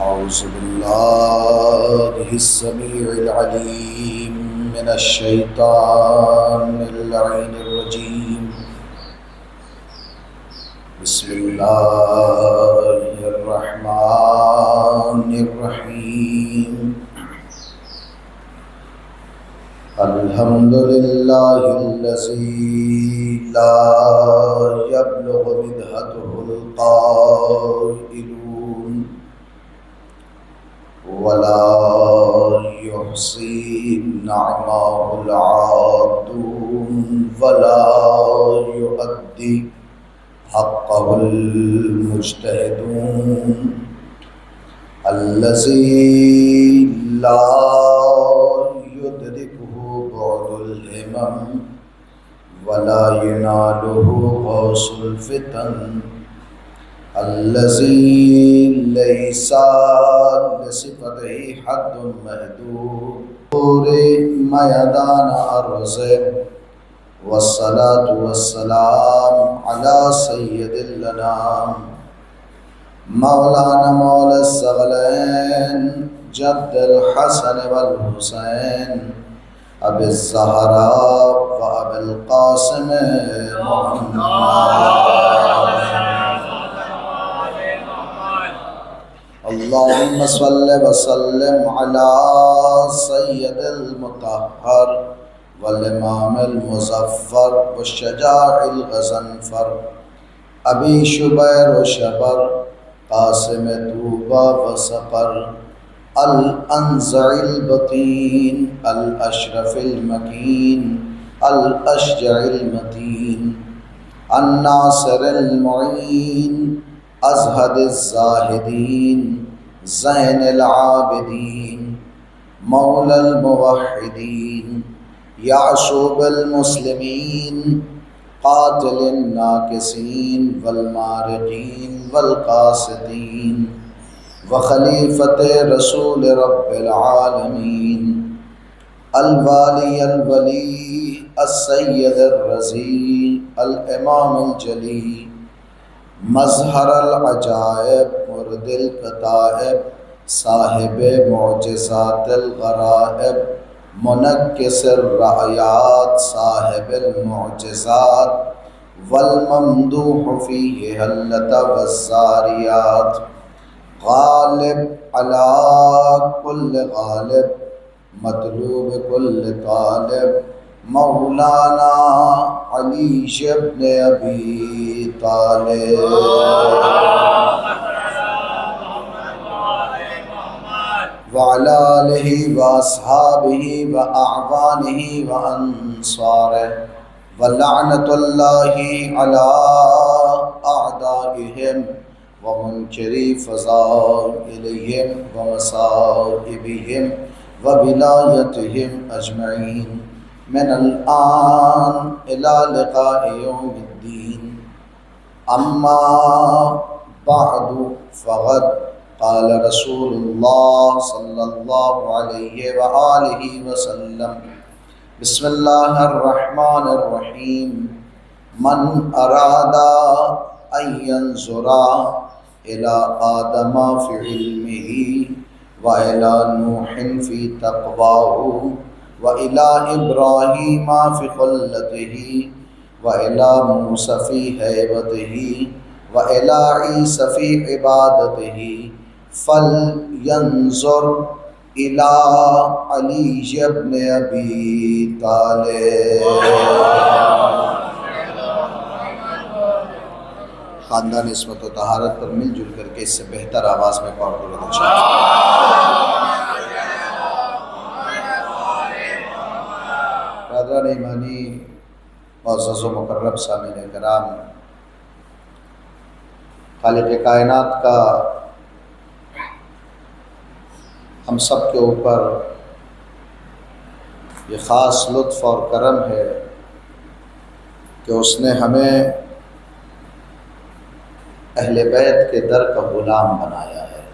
أعوذ بالله السميع العليم من الشيطان اللعين الرجيم. بسم الله الرحمن الرحيم. الحمد لله الذي لا يبلغ مدحته القائلون ولا يحصي نعمه العادون ولا يؤدي حقه المجتهدون. الذي لا يدركه بعد الهمم ولا يناله غوص الفتن. الذي ليس لصفته حد محدود ميدان أرض. والصلاة والسلام على سيد الأنام مولانا مولى الثقلين جد الحسن والحسين أبي الزهراء وأبي القاسم محمد. اللهم صل وسلم على سيد المطهر والإمام المظفر والشجاع الغزنفر أبي شبير وشبر قاسم توبة وسقر الأنزع البطين الأشرف المكين الأشجع المتين الناصر المعين أزهد الزاهدين زين العابدين مولى الموحدين يعشوب المسلمين قاتل الناكسين والمارقين والقاسدين وخليفة رسول رب العالمين الوالي الولي السيد الرزي الإمام الجلي مظہر العجائب مرد الکتائب صاحب معجزات الغرائب منکس الرعیات صاحب المعجزات والممدوح فیہ حلت والزاریات غالب علی کل غالب مطلوب کل طالب مولانا علی ابن ابی طالب. وعلى آلہ واصحابہ واعوانہ وانصارہ ولعنۃ اللہ علی اعدائہم ومنکری فضائلہم ومصائبہم وولایتہم اجمعین من الآن إلى لقاء يوم الدين. أما بعد فقد قال رسول الله صلى الله عليه وآله وسلم بسم الله الرحمن الرحيم. من أراد أن ينظر إلى آدم في علمه وإلى نوح في تقواه وإلى إبراهيم في خلته وإلى موسى في هيبته وإلى عيسى في عبادته فلينظر إلى علي بن أبي طالب. خاندان عصمت و طہارت پر مل جل کر کے اس سے بہتر آواز میں پڑھ دو. برادران ایمانی، معزز و مکرم سامعین کرام، خالق کائنات کا ہم سب کے اوپر یہ خاص لطف اور کرم ہے کہ اس نے ہمیں اہل بیت کے در کا غلام بنایا ہے.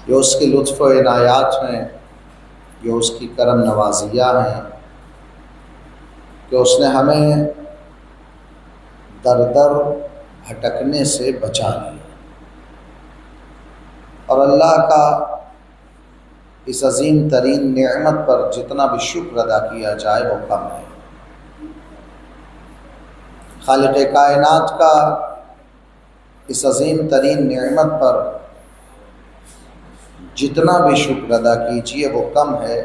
یہ اس کی لطف و عنایات ہیں، یہ اس کی کرم نوازیاں ہیں کہ اس نے ہمیں در در بھٹکنے سے بچا لیا. اور اللہ کا اس عظیم ترین نعمت پر جتنا بھی شکر ادا کیا جائے وہ کم ہے۔ خالق کائنات کا اس عظیم ترین نعمت پر جتنا بھی شکر ادا کیجیے وہ کم ہے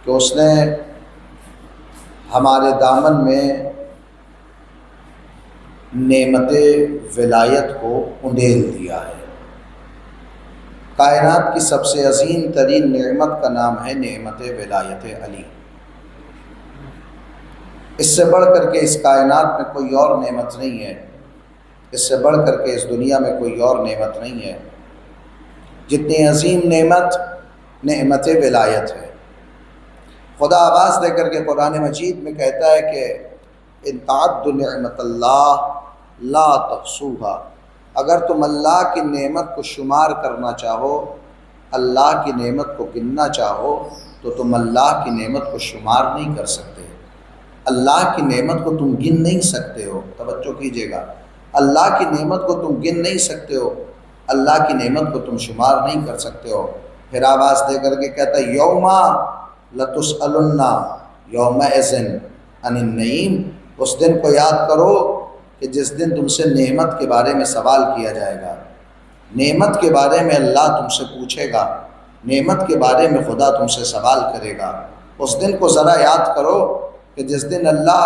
کہ اس نے ہمارے دامن میں نعمت ولایت کو انڈیل دیا ہے۔ کائنات کی سب سے عظیم ترین نعمت کا نام ہے نعمت ولایت علی۔ اس سے بڑھ کر کے اس کائنات میں کوئی اور نعمت نہیں ہے، اس سے بڑھ کر کے اس دنیا میں کوئی اور نعمت نہیں ہے جتنی عظیم نعمت نعمت ولایت ہے۔ خدا آواز دے کر کے قرآن مجید میں کہتا ہے کہ ان تعدوا نعمت اللہ لا تحصوها، اگر تم اللہ کی نعمت کو شمار کرنا چاہو، اللہ کی نعمت کو گننا چاہو تو تم اللہ کی نعمت کو شمار نہیں کر سکتے، اللہ کی نعمت کو تم گن نہیں سکتے ہو۔ توجہ کیجیے گا، اللہ کی نعمت کو تم گن نہیں سکتے ہو، اللہ کی نعمت کو تم شمار نہیں کر سکتے ہو۔ پھر آواز دے کر کے کہتا ہے یوما لتسألن یومئذ عن النعیم، اس دن کو یاد کرو کہ جس دن تم سے نعمت کے بارے میں سوال کیا جائے گا، نعمت کے بارے میں اللہ تم سے پوچھے گا، نعمت کے بارے میں خدا تم سے سوال کرے گا۔ اس دن کو ذرا یاد کرو کہ جس دن اللہ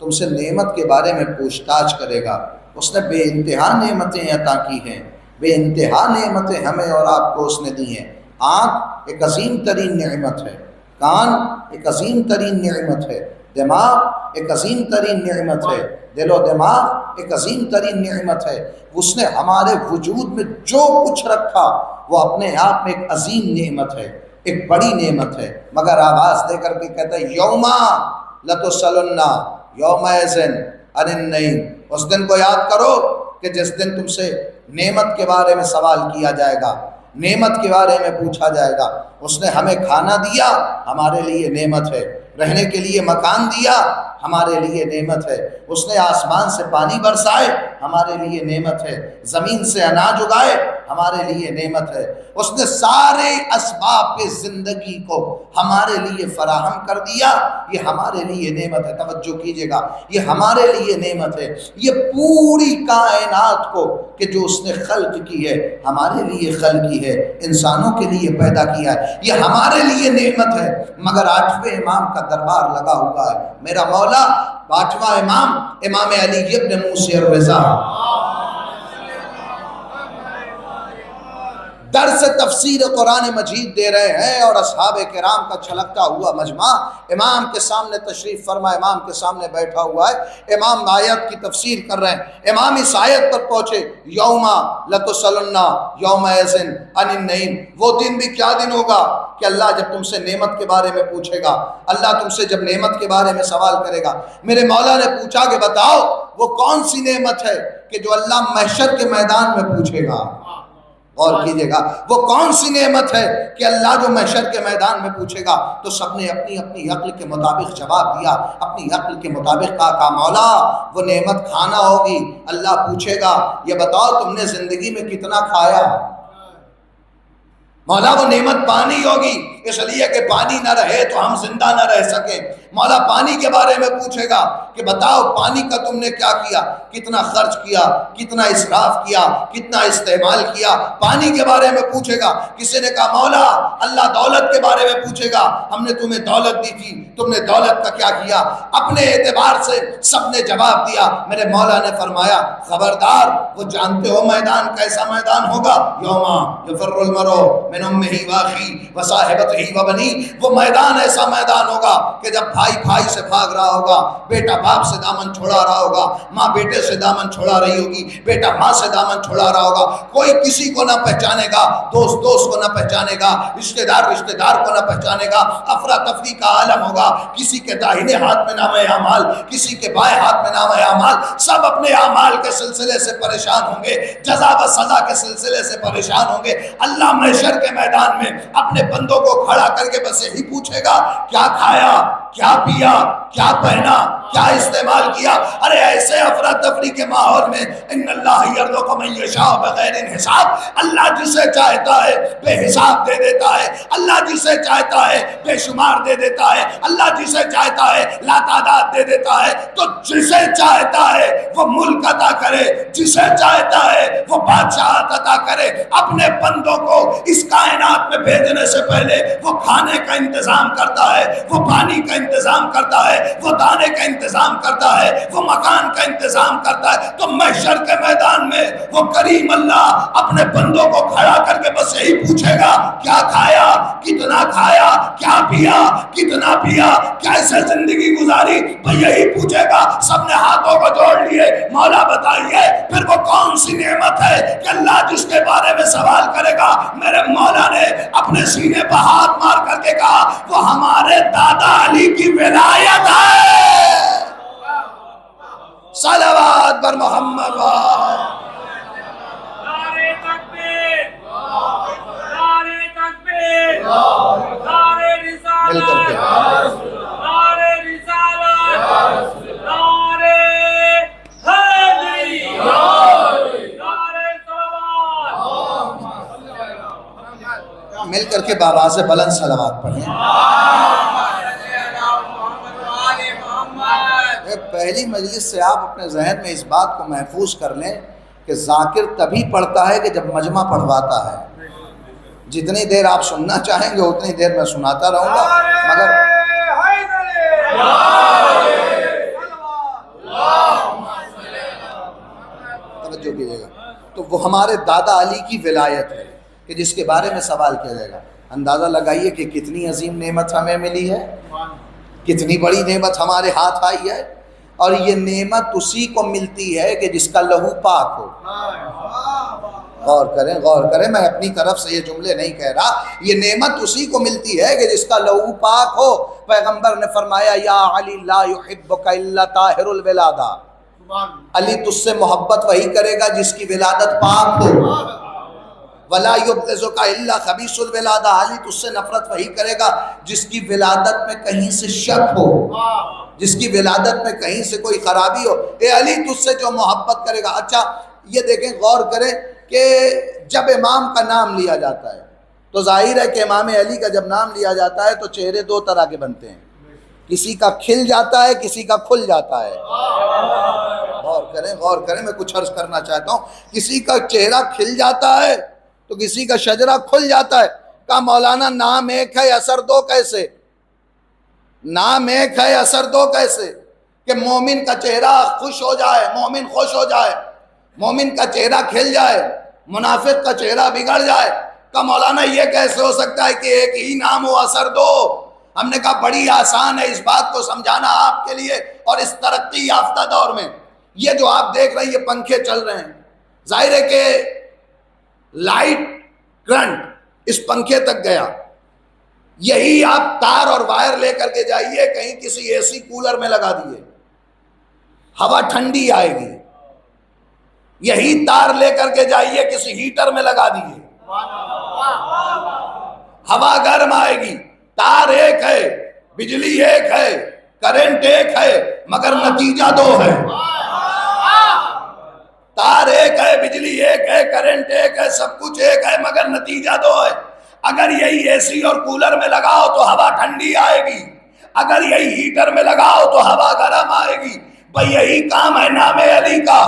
تم سے نعمت کے بارے میں پوچھ تاچھ کرے گا۔ اس نے بے انتہا نعمتیں عطا کی ہیں، بے انتہا نعمتیں ہمیں اور آپ کو اس نے دی ہیں۔ آنکھ ایک عظیم ترین نعمت ہے، کان ایک عظیم ترین نعمت ہے، دماغ ایک عظیم ترین نعمت ہے، دل و دماغ ایک عظیم ترین نعمت ہے۔ اس نے ہمارے وجود میں جو کچھ رکھا وہ اپنے آپ میں ایک عظیم نعمت ہے، ایک بڑی نعمت ہے، مگر آواز دے کر کے کہتا ہے یوما لتسألن یومئذ عن النعیم، اس دن کو یاد کرو کہ جس دن تم سے نعمت کے بارے میں سوال کیا جائے گا، نعمت کے بارے میں پوچھا جائے گا۔ اس نے ہمیں کھانا دیا، ہمارے لیے نعمت ہے، رہنے کے لیے مکان دیا، ہمارے لیے نعمت ہے، اس نے آسمان سے پانی برسائے، ہمارے لیے نعمت ہے، زمین سے اناج اگائے، ہمارے لیے نعمت ہے، اس نے سارے اسباب کے زندگی کو ہمارے لیے فراہم کر دیا، یہ ہمارے لیے نعمت ہے۔ توجہ کیجیے گا، یہ ہمارے لیے نعمت ہے، یہ پوری کائنات کو کہ جو اس نے خلق کی ہے ہمارے لیے خلق کی ہے، انسانوں کے لیے پیدا کیا ہے، یہ ہمارے لیے نعمت ہے۔ مگر 8ویں امام کا دربار لگا ہوا ہے، میرا مولا 8واں امام امام علی ابن موسی الرضا درس تفسیر قرآن مجید دے رہے ہیں، اور اصحاب کرام کا چھلکتا ہوا مجمع امام کے سامنے تشریف فرما امام کے سامنے بیٹھا ہوا ہے، امام آیت کی تفسیر کر رہے ہیں۔ امام اس آیت پر پہنچے یوما لتسألن یومئذ عن النعیم، وہ دن بھی کیا دن ہوگا کہ اللہ جب تم سے نعمت کے بارے میں پوچھے گا، اللہ تم سے جب نعمت کے بارے میں سوال کرے گا۔ میرے مولا نے پوچھا کہ بتاؤ وہ کون سی نعمت ہے کہ جو اللہ محشر کے میدان میں پوچھے گا۔ غور کیجئے گا، وہ کون سی نعمت ہے کہ اللہ جو محشر کے میدان میں پوچھے گا۔ تو سب نے اپنی اپنی عقل کے مطابق جواب دیا، اپنی عقل کے مطابق کہا مولا وہ نعمت کھانا ہوگی۔ اللہ پوچھے گا یہ بتاؤ تم نے زندگی میں کتنا کھایا۔ مولا وہ نعمت پانی ہوگی، اس لیے کہ پانی نہ رہے تو ہم زندہ نہ رہ سکیں۔ مولا پانی کے بارے میں پوچھے گا کہ بتاؤ پانی کا تم نے کیا کیا، کتنا خرچ کیا، کتنا اسراف کیا، کتنا استعمال کیا۔ پانی کے بارے میں پوچھے گا۔ کسی نے کہا مولا اللہ دولت کے بارے میں پوچھے گا، ہم نے تمہیں دولت دی تھی، تم نے دولت کا کیا کیا۔ اپنے اعتبار سے سب نے جواب دیا۔ میرے مولا نے فرمایا خبردار، وہ جانتے ہو میدان کیسا میدان ہوگا، یوما یفر المرء من امہ واخیہ وصاحبتہ وبنیہ، وہ میدان ایسا میدان ہوگا کہ جب بھائی بھائی سے بھاگ رہا ہوگا، بیٹا باپ سے دامن چھوڑا رہا ہوگا، ماں بیٹے سے دامن چھوڑا رہی ہوگی، بیٹا ماں سے دامن چھوڑا رہا ہوگا، کوئی کسی کو نہ پہچانے گا، دوست دوست کو نہ پہچانے گا، رشتہ دار کو نہ پہچانے گا، افراتفری کا عالم ہوگا۔ کسی کے داہنے ہاتھ میں نامہ اعمال، کسی کے بائیں ہاتھ میں نامہ اعمال، سب اپنے اعمال کے سلسلے سے پریشان ہوں گے، جزا و سزا کے سلسلے سے پریشان ہوں گے۔ اللہ محشر کے میدان میں اپنے بندوں کو کھڑا کر کے بس یہی پوچھے گا کیا کھایا، کیا پیا، کیا پہنا۔ کیا استعمال کیا؟ ارے ایسے افراتفری کے ماحول میں ان اللہ یرزق من یشاء بغیر حساب، اللہ جسے چاہتا ہے بے حساب دے دیتا ہے، اللہ جسے چاہتا ہے بے شمار دے دیتا ہے، اللہ جسے چاہتا ہے لا تعداد دے دیتا ہے۔ تو جسے چاہتا ہے وہ ملک عطا کرے، جسے چاہتا ہے وہ بادشاہت عطا کرے۔ اپنے بندوں کو اس کائنات میں بھیجنے سے پہلے وہ کھانے کا انتظام کرتا ہے، وہ پانی کا انتظام کرتا ہے، وہ دانے کا انتظام کرتا ہے، وہ مکان کا انتظام کرتا ہے۔ تو محشر کے میدان میں وہ کریم اللہ اپنے بندوں کو کھڑا کر کے بس یہی پوچھے گا، کیا کھایا، کتنا کھایا، کیا پیا، کتنا پیا، کیسے زندگی گزاری؟ بھئی یہی پوچھے گا۔ سب نے ہاتھوں کو جوڑ لیے، مولا بتائیے پھر وہ کون سی نعمت ہے کہ اللہ جس کے بارے میں سوال کرے گا؟ میرے مولا نے اپنے سینے پر ہاتھ مار کر کے کہا وہ ہمارے دادا علی کی ولایت ہے۔ صلوات بر محمد نعرہ تکبیر، نعرہ تکبیر، نعرہ مل کر کے رسالت، نعرہ رسالت، نعرہ حیدری، نعرہ صلوات۔ مل کر کے بآواز بلند صلوات پڑھیں۔ پہلی مجلس سے آپ اپنے ذہن میں اس بات کو محفوظ کر لیں کہ ذاکر تبھی پڑھتا ہے کہ جب مجمع پڑھواتا ہے۔ جتنی دیر آپ سننا چاہیں گے اتنی دیر میں سناتا رہوں گا، مگر توجہ کیجیے گا۔ تو وہ ہمارے دادا علی کی ولایت ہے کہ جس کے بارے میں سوال کیا جائے گا۔ اندازہ لگائیے کہ کتنی عظیم نعمت ہمیں ملی ہے، کتنی بڑی نعمت ہمارے ہاتھ آئی ہے، اور یہ نعمت اسی کو ملتی ہے کہ جس کا لہو پاک ہو۔ غور کریں، غور کریں، میں اپنی طرف سے یہ جملے نہیں کہہ رہا، یہ نعمت اسی کو ملتی ہے کہ جس کا لہو پاک ہو۔ پیغمبر نے فرمایا یا علی لا یحبک الا طاہر الولادہ، علی تجھ سے محبت وہی کرے گا جس کی ولادت پاک ہو۔ ولا یبغضک الا خبیث الولادہ، علی تجھ سے نفرت وہی کرے گا جس کی ولادت میں کہیں سے شک ہو، جس کی ولادت میں کہیں سے کوئی خرابی ہو۔ اے علی تجھ سے جو محبت کرے گا۔ اچھا یہ دیکھیں، غور کریں کہ جب امام کا نام لیا جاتا ہے تو ظاہر ہے کہ امام علی کا جب نام لیا جاتا ہے تو چہرے دو طرح کے بنتے ہیں، کسی کا کھل جاتا ہے، کسی کا کھل جاتا ہے۔ غور کریں، غور کریں، میں کچھ عرض کرنا چاہتا ہوں۔ کسی کا چہرہ کھل جاتا ہے تو کسی کا شجرہ کھل جاتا ہے۔ کہا مولانا نام ایک ہے اثر دو کیسے؟ نام ایک ہے اثر دو کیسے؟ کہ مومن کا چہرہ خوش ہو جائے، مومن خوش ہو جائے، مومن کا چہرہ کھل جائے، منافق کا چہرہ بگڑ جائے۔ کہ مولانا یہ کیسے ہو سکتا ہے کہ ایک ہی نام ہو اثر دو؟ ہم نے کہا بڑی آسان ہے اس بات کو سمجھانا آپ کے لیے، اور اس ترقی یافتہ دور میں یہ جو آپ دیکھ رہے ہیں یہ پنکھے چل رہے ہیں، ظاہر ہے کہ لائٹ کرنٹ اس پنکھے تک گیا، یہی آپ تار اور وائر لے کر کے جائیے کہیں کسی اے سی کولر میں لگا دیے، ہوا ٹھنڈی آئے گی۔ یہی تار لے کر کے جائیے کسی ہیٹر میں لگا دیے، ہوا گرم آئے گی۔ تار ایک ہے، بجلی ایک ہے، کرنٹ ایک ہے، مگر نتیجہ دو ہے۔ تار ایک ہے، بجلی ایک ہے، کرنٹ ایک ہے، سب کچھ ایک ہے، مگر نتیجہ دو ہے۔ اگر یہی اے سی اور کولر میں لگاؤ تو ہوا ٹھنڈی آئے گی، اگر یہی ہیٹر میں لگاؤ تو ہوا گرم آئے گی۔ بھئی یہی کام ہے نام علی کا۔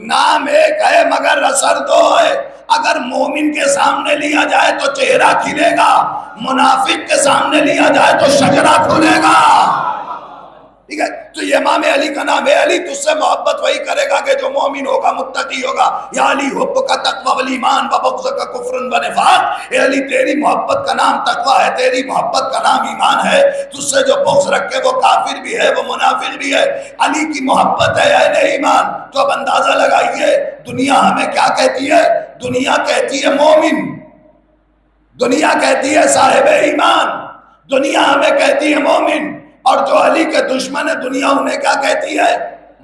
نام ایک ہے مگر اثر دو ہے۔ اگر مومن کے سامنے لیا جائے تو چہرہ کھلے گا، منافق کے سامنے لیا جائے تو شجرہ کھلے گا۔ ٹھیک ہے، تو یہ امام علی کا نام ہے۔ علی تجھ سے محبت وہی کرے گا کہ جو مومن ہوگا، متقی ہوگا۔ یا علی حب کا تقوی والایمان و بغض کا کفر و نفاق۔ اے علی تیری محبت کا نام تقوی ہے، تیری محبت کا نام ایمان ہے۔ تجھ سے جو بغض رکھے وہ کافر بھی ہے، وہ منافق بھی ہے۔ علی کی محبت ہے اہل ایمان۔ تو اب اندازہ لگائیے دنیا ہمیں کیا کہتی ہے؟ دنیا کہتی ہے مومن، دنیا کہتی ہے صاحب ایمان، دنیا ہمیں کہتی ہے مومن، اور جو علی کے دشمن ہے دنیا انہیں کیا کہتی ہے؟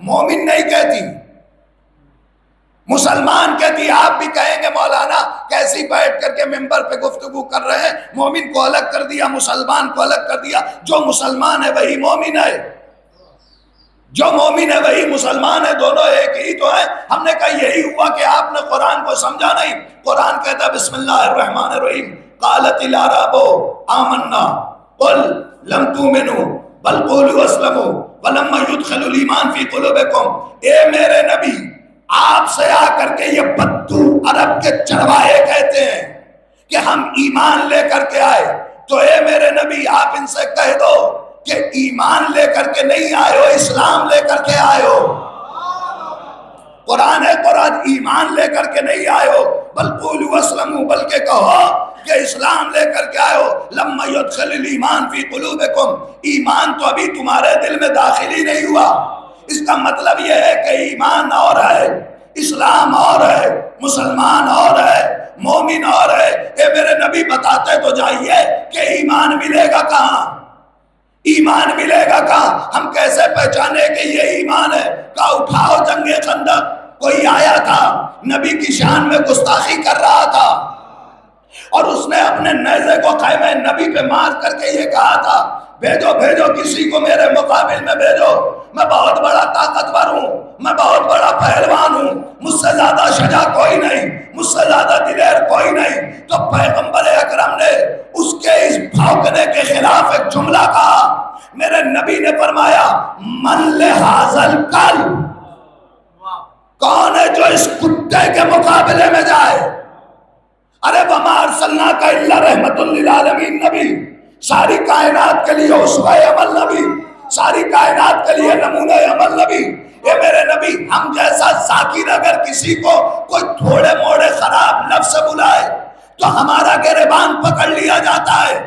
مومن نہیں کہتی، مسلمان کہتی آپ بھی کہیں گے مولانا کیسی بیٹھ کر کے ممبر پہ گفتگو کر رہے ہیں، مومن کو الگ کر دیا، مسلمان کو الگ کر دیا۔ جو مسلمان ہے وہی مومن ہے، جو مومن ہے وہی مسلمان ہے، دونوں ایک ہی تو ہیں۔ ہم نے کہا یہی ہوا کہ آپ نے قرآن کو سمجھا نہیں۔ قرآن کہتا ہے بسم اللہ الرحمن الرحیم، قالت الاعراب آمنا قل لم تؤمنوا بل قولوا اسلموا ولما يدخل الایمان فی قلوبکم۔ اے میرے نبی، آپ سے آ کر کے یہ بدو عرب کے چرواہے کہتے ہیں کہ ہم ایمان لے کر کے آئے، تو اے میرے نبی آپ ان سے کہہ دو کہ ایمان لے کر کے نہیں آئے ہو، اسلام لے کر کے آئے ہو۔ قرآن ہے، قرآن ایمان لے کر کے نہیں آئے ہو، بل قولوا اسلموا، بلکہ کہو کہ اسلام لے کر کے آئے ہو۔ لما يدخل الایمان فی قلوبکم، ایمان تو ابھی تمہارے دل میں داخل ہی نہیں ہوا۔ اس کا مطلب یہ ہے کہ ایمان اور ہے، اسلام اور ہے، مسلمان اور ہے، مومن اور ہے۔ اے میرے نبی بتاتے تو جائیے کہ ایمان ملے گا کہاں، ایمان ملے گا کہاں، ہم کیسے پہچانے کہ یہ ایمان ہے؟ کہا اٹھاؤ جنگ خندق، کوئی آیا تھا نبی کی شان میں گستاخی کر رہا تھا اور اس نے اپنے نیزے کو خیمہ نبی پہ مار کر کے یہ کہا تھا بھیجو بھیجو کسی کو میرے مقابل میں بھیجو، میں بہت بڑا طاقتور ہوں، میں بہت بڑا پہلوان ہوں، مجھ سے زیادہ شجاع کوئی نہیں، مجھ سے زیادہ دلیر کوئی نہیں۔ تو پیغمبر اکرم نے اس کے اس بھونکنے کے خلاف ایک جملہ کہا۔ میرے نبی نے فرمایا من لہذل کل، کون ہے جو اس کتے کے مقابلے میں جائے؟ ارے وما ارسلناک الا رحمت للعالمین نبی، ساری کائنات کے لیے اسوہ عمل نبی، ساری کائنات کے لیے نمونہ عمل نبی۔ اے میرے نبی، ہم جیسا ذاکر اگر کسی کو کوئی تھوڑے موڑے خراب لفظ سے بلائے تو ہمارا گریبان پکڑ لیا جاتا ہے۔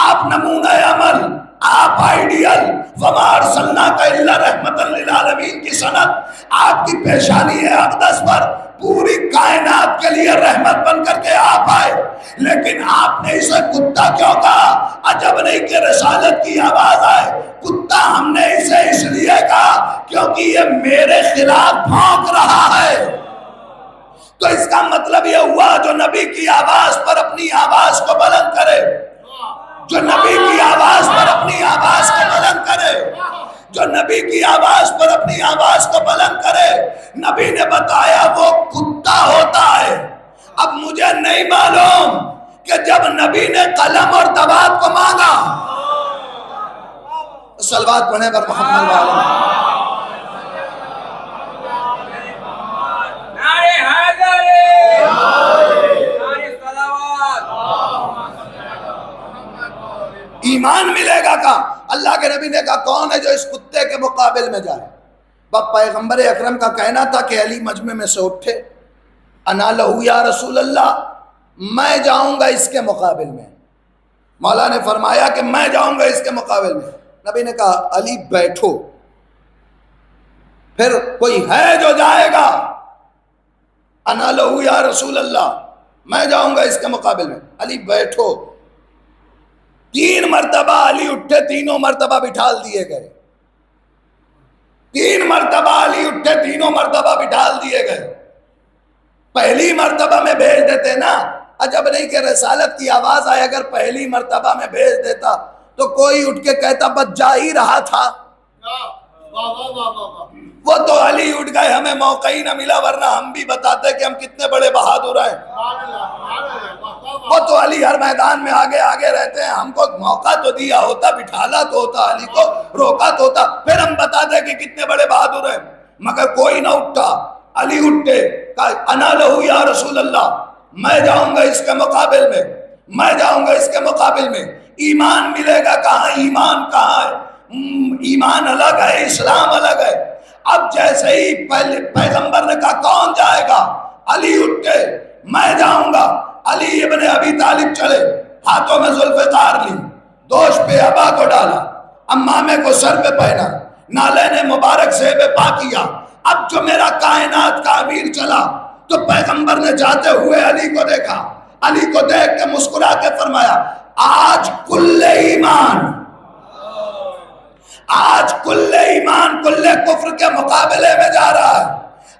آپ نمونہ عمل، آپ آئیڈیل، وما ارسلناک الا رحمت للعالمین کی سند آپ کی پیشانی ہے اقدس پر، پوری کائنات کے لیے رحمت بن کر کے آپ آئے، لیکن آپ نے اسے کتا کیوں کہا؟ عجب نہیں کہ رسالت کی آواز آئے۔ کتا ہم نے اسے اس لیے کہا کیونکہ یہ میرے خلاف بھونک رہا ہے۔ تو اس کا مطلب یہ ہوا جو نبی کی آواز پر اپنی آواز کو بلند کرے، جو نبی کی آواز پر اپنی آواز کو بلند کرے، جو نبی کی آواز پر اپنی آواز کو بلند کرے، نبی نے بتایا وہ کتا ہوتا ہے۔ اب مجھے نہیں معلوم کہ جب نبی نے قلم اور دوات کو مانگا، صلوات پڑھیں پر محمد والے، نعرہ حیدری، نعرہ صلوات، ایمان ملے گا کا؟ اللہ کے نبی نے کہا کون ہے جو اس کتے کے مقابل میں جائے؟ پیغمبر اکرم کا کہنا تھا کہ علی مجمع میں سے اٹھے، انا لہو یا رسول اللہ، میں جاؤں گا اس کے مقابل میں۔ مولا نے فرمایا کہ میں جاؤں گا اس کے مقابل میں۔ نبی نے کہا علی بیٹھو، پھر کوئی ہے جو جائے گا؟ انا لہو یا رسول اللہ، میں جاؤں گا اس کے مقابل میں۔ علی بیٹھو، 3 مرتبہ علی اٹھے، تینوں مرتبہ بٹھال دیے گئے، 3 مرتبہ علی اٹھے، تینوں مرتبہ بٹھال دیے گئے۔ پہلی مرتبہ میں بھیج دیتے نا، عجب نہیں کہ رسالت کی آواز آئے، اگر پہلی مرتبہ میں بھیج دیتا تو کوئی اٹھ کے کہتا بس جا ہی رہا تھا۔ وہ تو علی اٹھ گئے، ہمیں موقع ہی نہ ملا، ورنہ ہم بھی بتاتے کہ ہم کتنے بڑے بہادر ہیں۔ وہ تو علی ہر میدان میں آگے آگے رہتے ہیں، ہم کو موقع تو دیا ہوتا، بٹھالا تو ہوتا، علی کو روکا تو ہوتا، پھر ہم بتاتے کہ کتنے بڑے بہادر ہیں، مگر کوئی نہ اٹھا۔ علی اٹھے، کہا انا لہو یا رسول اللہ، میں جاؤں گا اس کے مقابل میں، میں جاؤں گا اس کے مقابل میں۔ ایمان ملے گا کہاں؟ ایمان کہاں ہے؟ ایمان الگ ہے، اسلام الگ ہے۔ اب جیسے ہی پیغمبر نے کہا کون جائے گا؟ علی اٹھے، میں جاؤں گا۔ علی ابن ابی طالب چلے، ہاتھوں میں ذوالفقار لی، دوش پہ ابا کو ڈالا، امامے کو سر پہ پہنا، نالین مبارک سے بے پا کیا۔ اب جو میرا کائنات کا امیر چلا تو پیغمبر نے جاتے ہوئے علی کو دیکھا، علی کو دیکھ کے مسکرا کے فرمایا آج کل ایمان، آج کل ایمان کل کفر کے مقابلے میں جا رہا ہے۔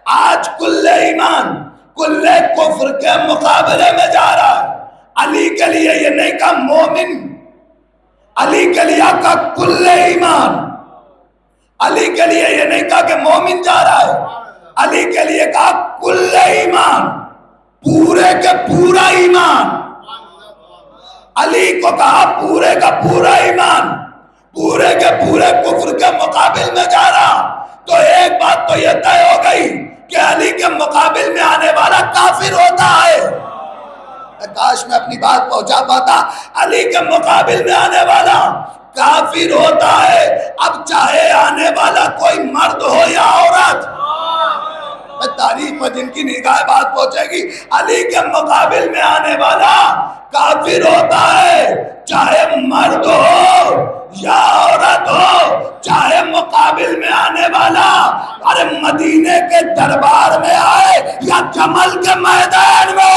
آج کل ایمان کل کفر کے مقابلے میں جا رہا ہے. علی کے لیے یہ نہیں کہا مومن، علی کے لیے کہا کل ایمان. علی کے لیے یہ نہیں کہا کہ مومن جا رہا ہے، علی کے لیے کہا کل ایمان، پورے کے پورا ایمان. علی کو کہا پورے کا پورا ایمان، پورے کے پورے کفر کے مقابل میں جا رہا. تو ایک بات تو یہ طے ہو گئی کہ علی کے مقابل میں آنے والا کافر ہوتا ہے. کاش میں اپنی بات پہنچا پاتا. علی کے مقابل میں آنے والا کافر ہوتا ہے. اب چاہے آنے والا کوئی مرد ہو یا عورت، تاریخ میں جن کی نگاہ بات پہنچے گی، علی کے مقابل میں آنے والا کافر ہوتا ہے. چاہے مرد ہو یا عورت ہو، چاہے مقابل میں آنے والا ارے مدینے کے دربار میں آئے یا جمل کے میدان میں.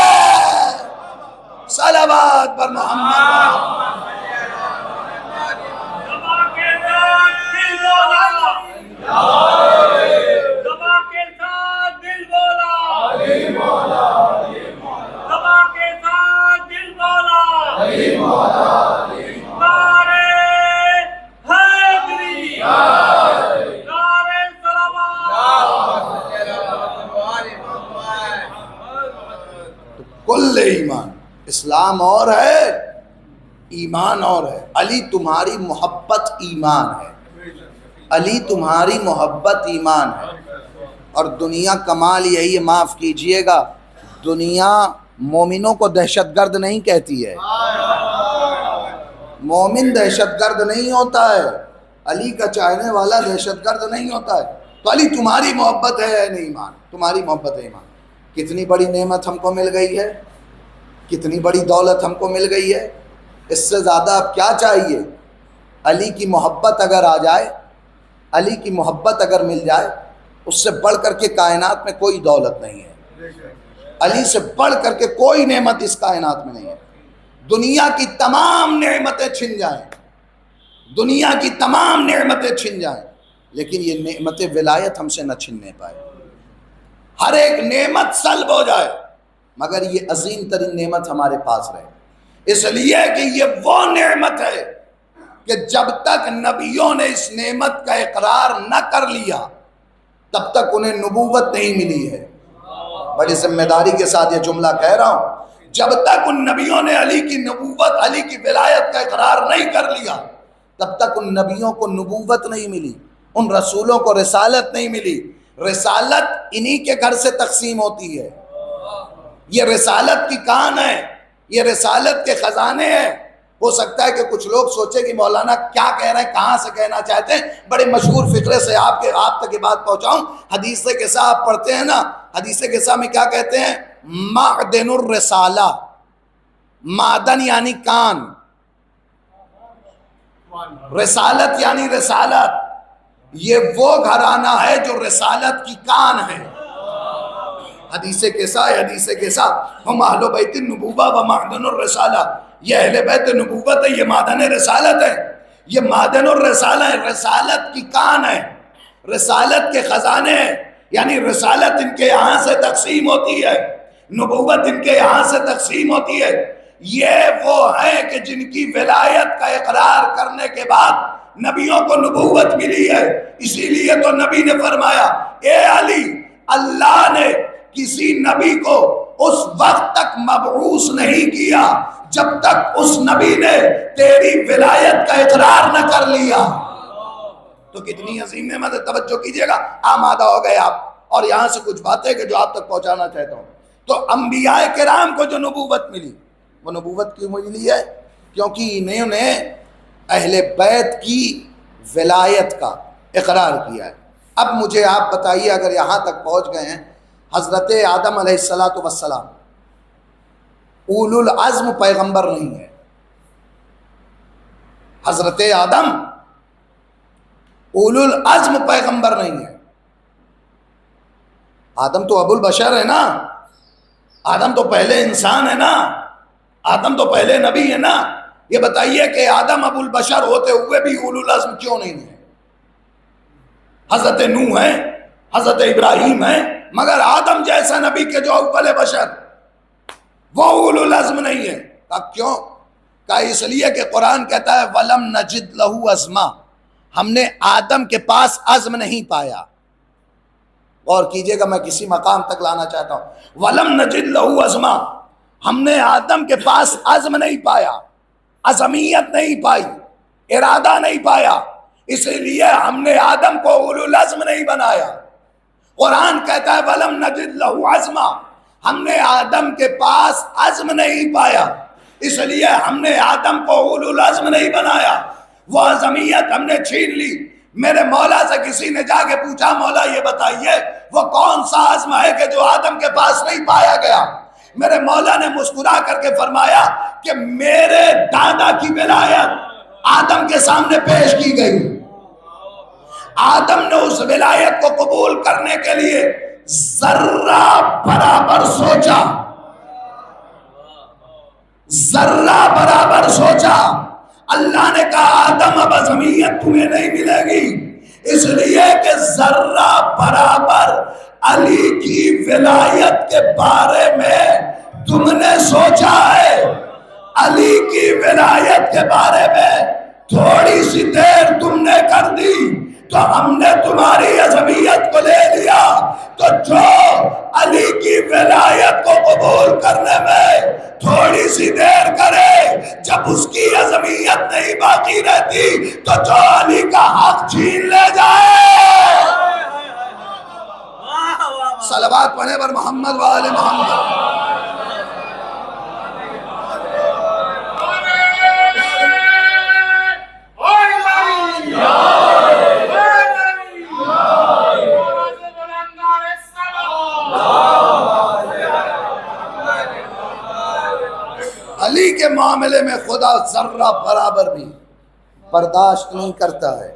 صلوات پر محمد. کل ایمان، اسلام اور ہے، ایمان اور ہے. علی تمہاری محبت ایمان ہے، علی تمہاری محبت ایمان ہے. اور دنیا کمال یہی ہے، معاف کیجئے گا، دنیا مومنوں کو دہشت گرد نہیں کہتی ہے. مومن دہشت گرد نہیں ہوتا ہے، علی کا چاہنے والا دہشت گرد نہیں ہوتا ہے. تو علی تمہاری محبت ہے اے ایمان، تمہاری محبت ہے ایمان. کتنی بڑی نعمت ہم کو مل گئی ہے، کتنی بڑی دولت ہم کو مل گئی ہے. اس سے زیادہ اب کیا چاہیے؟ علی کی محبت اگر آ جائے، علی کی محبت اگر مل جائے، اس سے بڑھ کر کے کائنات میں کوئی دولت نہیں ہے. علی سے بڑھ کر کے کوئی نعمت اس کائنات میں نہیں ہے. دنیا کی تمام نعمتیں چھن جائیں، دنیا کی تمام نعمتیں چھن جائیں، لیکن یہ نعمت ولایت ہم سے نہ چھننے پائے. ہر ایک نعمت سلب ہو جائے مگر یہ عظیم ترین نعمت ہمارے پاس رہے. اس لیے کہ یہ وہ نعمت ہے کہ جب تک نبیوں نے اس نعمت کا اقرار نہ کر لیا تب تک انہیں نبوت نہیں ملی ہے. بڑی ذمہ داری کے ساتھ یہ جملہ کہہ رہا ہوں، جب تک ان نبیوں نے علی کی نبوت، علی کی ولایت کا اقرار نہیں کر لیا تب تک ان نبیوں کو نبوت نہیں ملی، ان رسولوں کو رسالت نہیں ملی. رسالت انہی کے گھر سے تقسیم ہوتی ہے. یہ رسالت کی کان ہے، یہ رسالت کے خزانے ہیں. ہو سکتا ہے کہ کچھ لوگ سوچے کہ مولانا کیا کہہ رہے ہیں، کہاں سے کہنا چاہتے ہیں. بڑے مشہور فقرے سے آپ تک یہ بات پہنچاؤں. حدیث کے ساتھ آپ پڑھتے ہیں نا، حدیث کے ساتھ میں کیا کہتے ہیں؟ معدن الرسالہ، معدن یعنی کان، رسالت یعنی رسالت. یہ وہ گھرانہ ہے جو رسالت کی کان ہے. حدیث کے ساتھ ہم اہل بیت النبوہ و معدن الرسالہ، یہ اہل بیت نبوت ہے، یہ معدن رسالت ہے. یہ معدن الرسالہ ہے، رسالت کی کان ہے، رسالت کے خزانے ہیں. یعنی رسالت ان کے یہاں سے تقسیم ہوتی ہے، نبوت ان کے یہاں سے تقسیم ہوتی ہے. یہ وہ ہیں کہ جن کی ولایت کا اقرار کرنے کے بعد نبیوں کو نبوت ملی ہے. اسی لیے تو نبی نے فرمایا، اے علی، اللہ نے کسی نبی کو اس وقت تک مبعوث نہیں کیا جب تک اس نبی نے تیری ولایت کا اقرار نہ کر لیا. تو کتنی عظیم نعمت ہے. توجہ کیجئے گا، آمادہ ہو گئے آپ. اور یہاں سے کچھ باتیں کہ جو آپ تک پہنچانا چاہتا ہوں. تو انبیاء کرام کو جو نبوت ملی، وہ نبوت کیوں ملی ہے؟ کیونکہ انہوں نے اہل بیت کی ولایت کا اقرار کیا ہے. اب مجھے آپ بتائیے، اگر یہاں تک پہنچ گئے ہیں، حضرت آدم علیہ السلام اولو العزم پیغمبر نہیں ہے. حضرت آدم اولو العزم پیغمبر نہیں ہے. آدم تو ابو البشر ہے نا، آدم تو پہلے انسان ہے نا، آدم تو پہلے نبی ہے نا. یہ بتائیے کہ آدم ابو البشر ہوتے ہوئے بھی اولو العزم کیوں نہیں ہے؟ حضرت نوح ہے، حضرت ابراہیم ہیں مگر آدم جیسا نبی کے جو اول بشر وہ اولو العزم نہیں ہے. کہا کیوں؟ کہا اس لیے کہ قرآن کہتا ہے وَلَمْ نَجِدْ لَهُ عَزْمًا، ہم نے آدم کے پاس عزم نہیں پایا. غور کیجئے گا، میں کسی مقام تک لانا چاہتا ہوں. وَلَمْ نَجِدْ لَهُ عَزْمًا، ہم نے آدم کے پاس عزم نہیں پایا، عزمیت نہیں پائی، ارادہ نہیں پایا، اس لیے ہم نے آدم کو اولو العزم نہیں بنایا. قرآن کہتا ہے وَلَمْ نَجِدْ لَهُ عَزْمًا، ہم نے آدم کے پاس عزم نہیں پایا، اس لیے ہم نے آدم کو اولو العزم نہیں بنایا. وہ عزمیت ہم نے چھین لی. میرے مولا سے کسی نے جا کے پوچھا مولا یہ بتائیے وہ کون سا عزم ہے کہ جو آدم کے پاس نہیں پایا گیا؟ میرے مولا نے مسکرا کر کے فرمایا کہ میرے دادا کی ولایت آدم کے سامنے پیش کی گئی. آدم نے اس ولایت کو قبول کرنے کے لیے ذرہ برابر سوچا، ذرہ برابر سوچا. اللہ نے کہا آدم اب عزمیت تمہیں نہیں ملے گی، اس لیے کہ ذرہ برابر علی کی ولایت کے بارے میں تم نے سوچا ہے. علی کی ولایت کے بارے میں تھوڑی سی دیر تم نے کر دی تو ہم نے تمہاری عزمیت کو لے لیا. تو جو علی کی ولایت کو قبول کرنے میں تھوڑی سی دیر کرے، جب اس کی عزمیت نہیں باقی رہتی تو جو علی کا حق چھین لے جائے. صلوات پڑھیں پر محمد و آل محمد. علی کے معاملے میں خدا ذرہ برابر بھی برداشت نہیں کرتا ہے.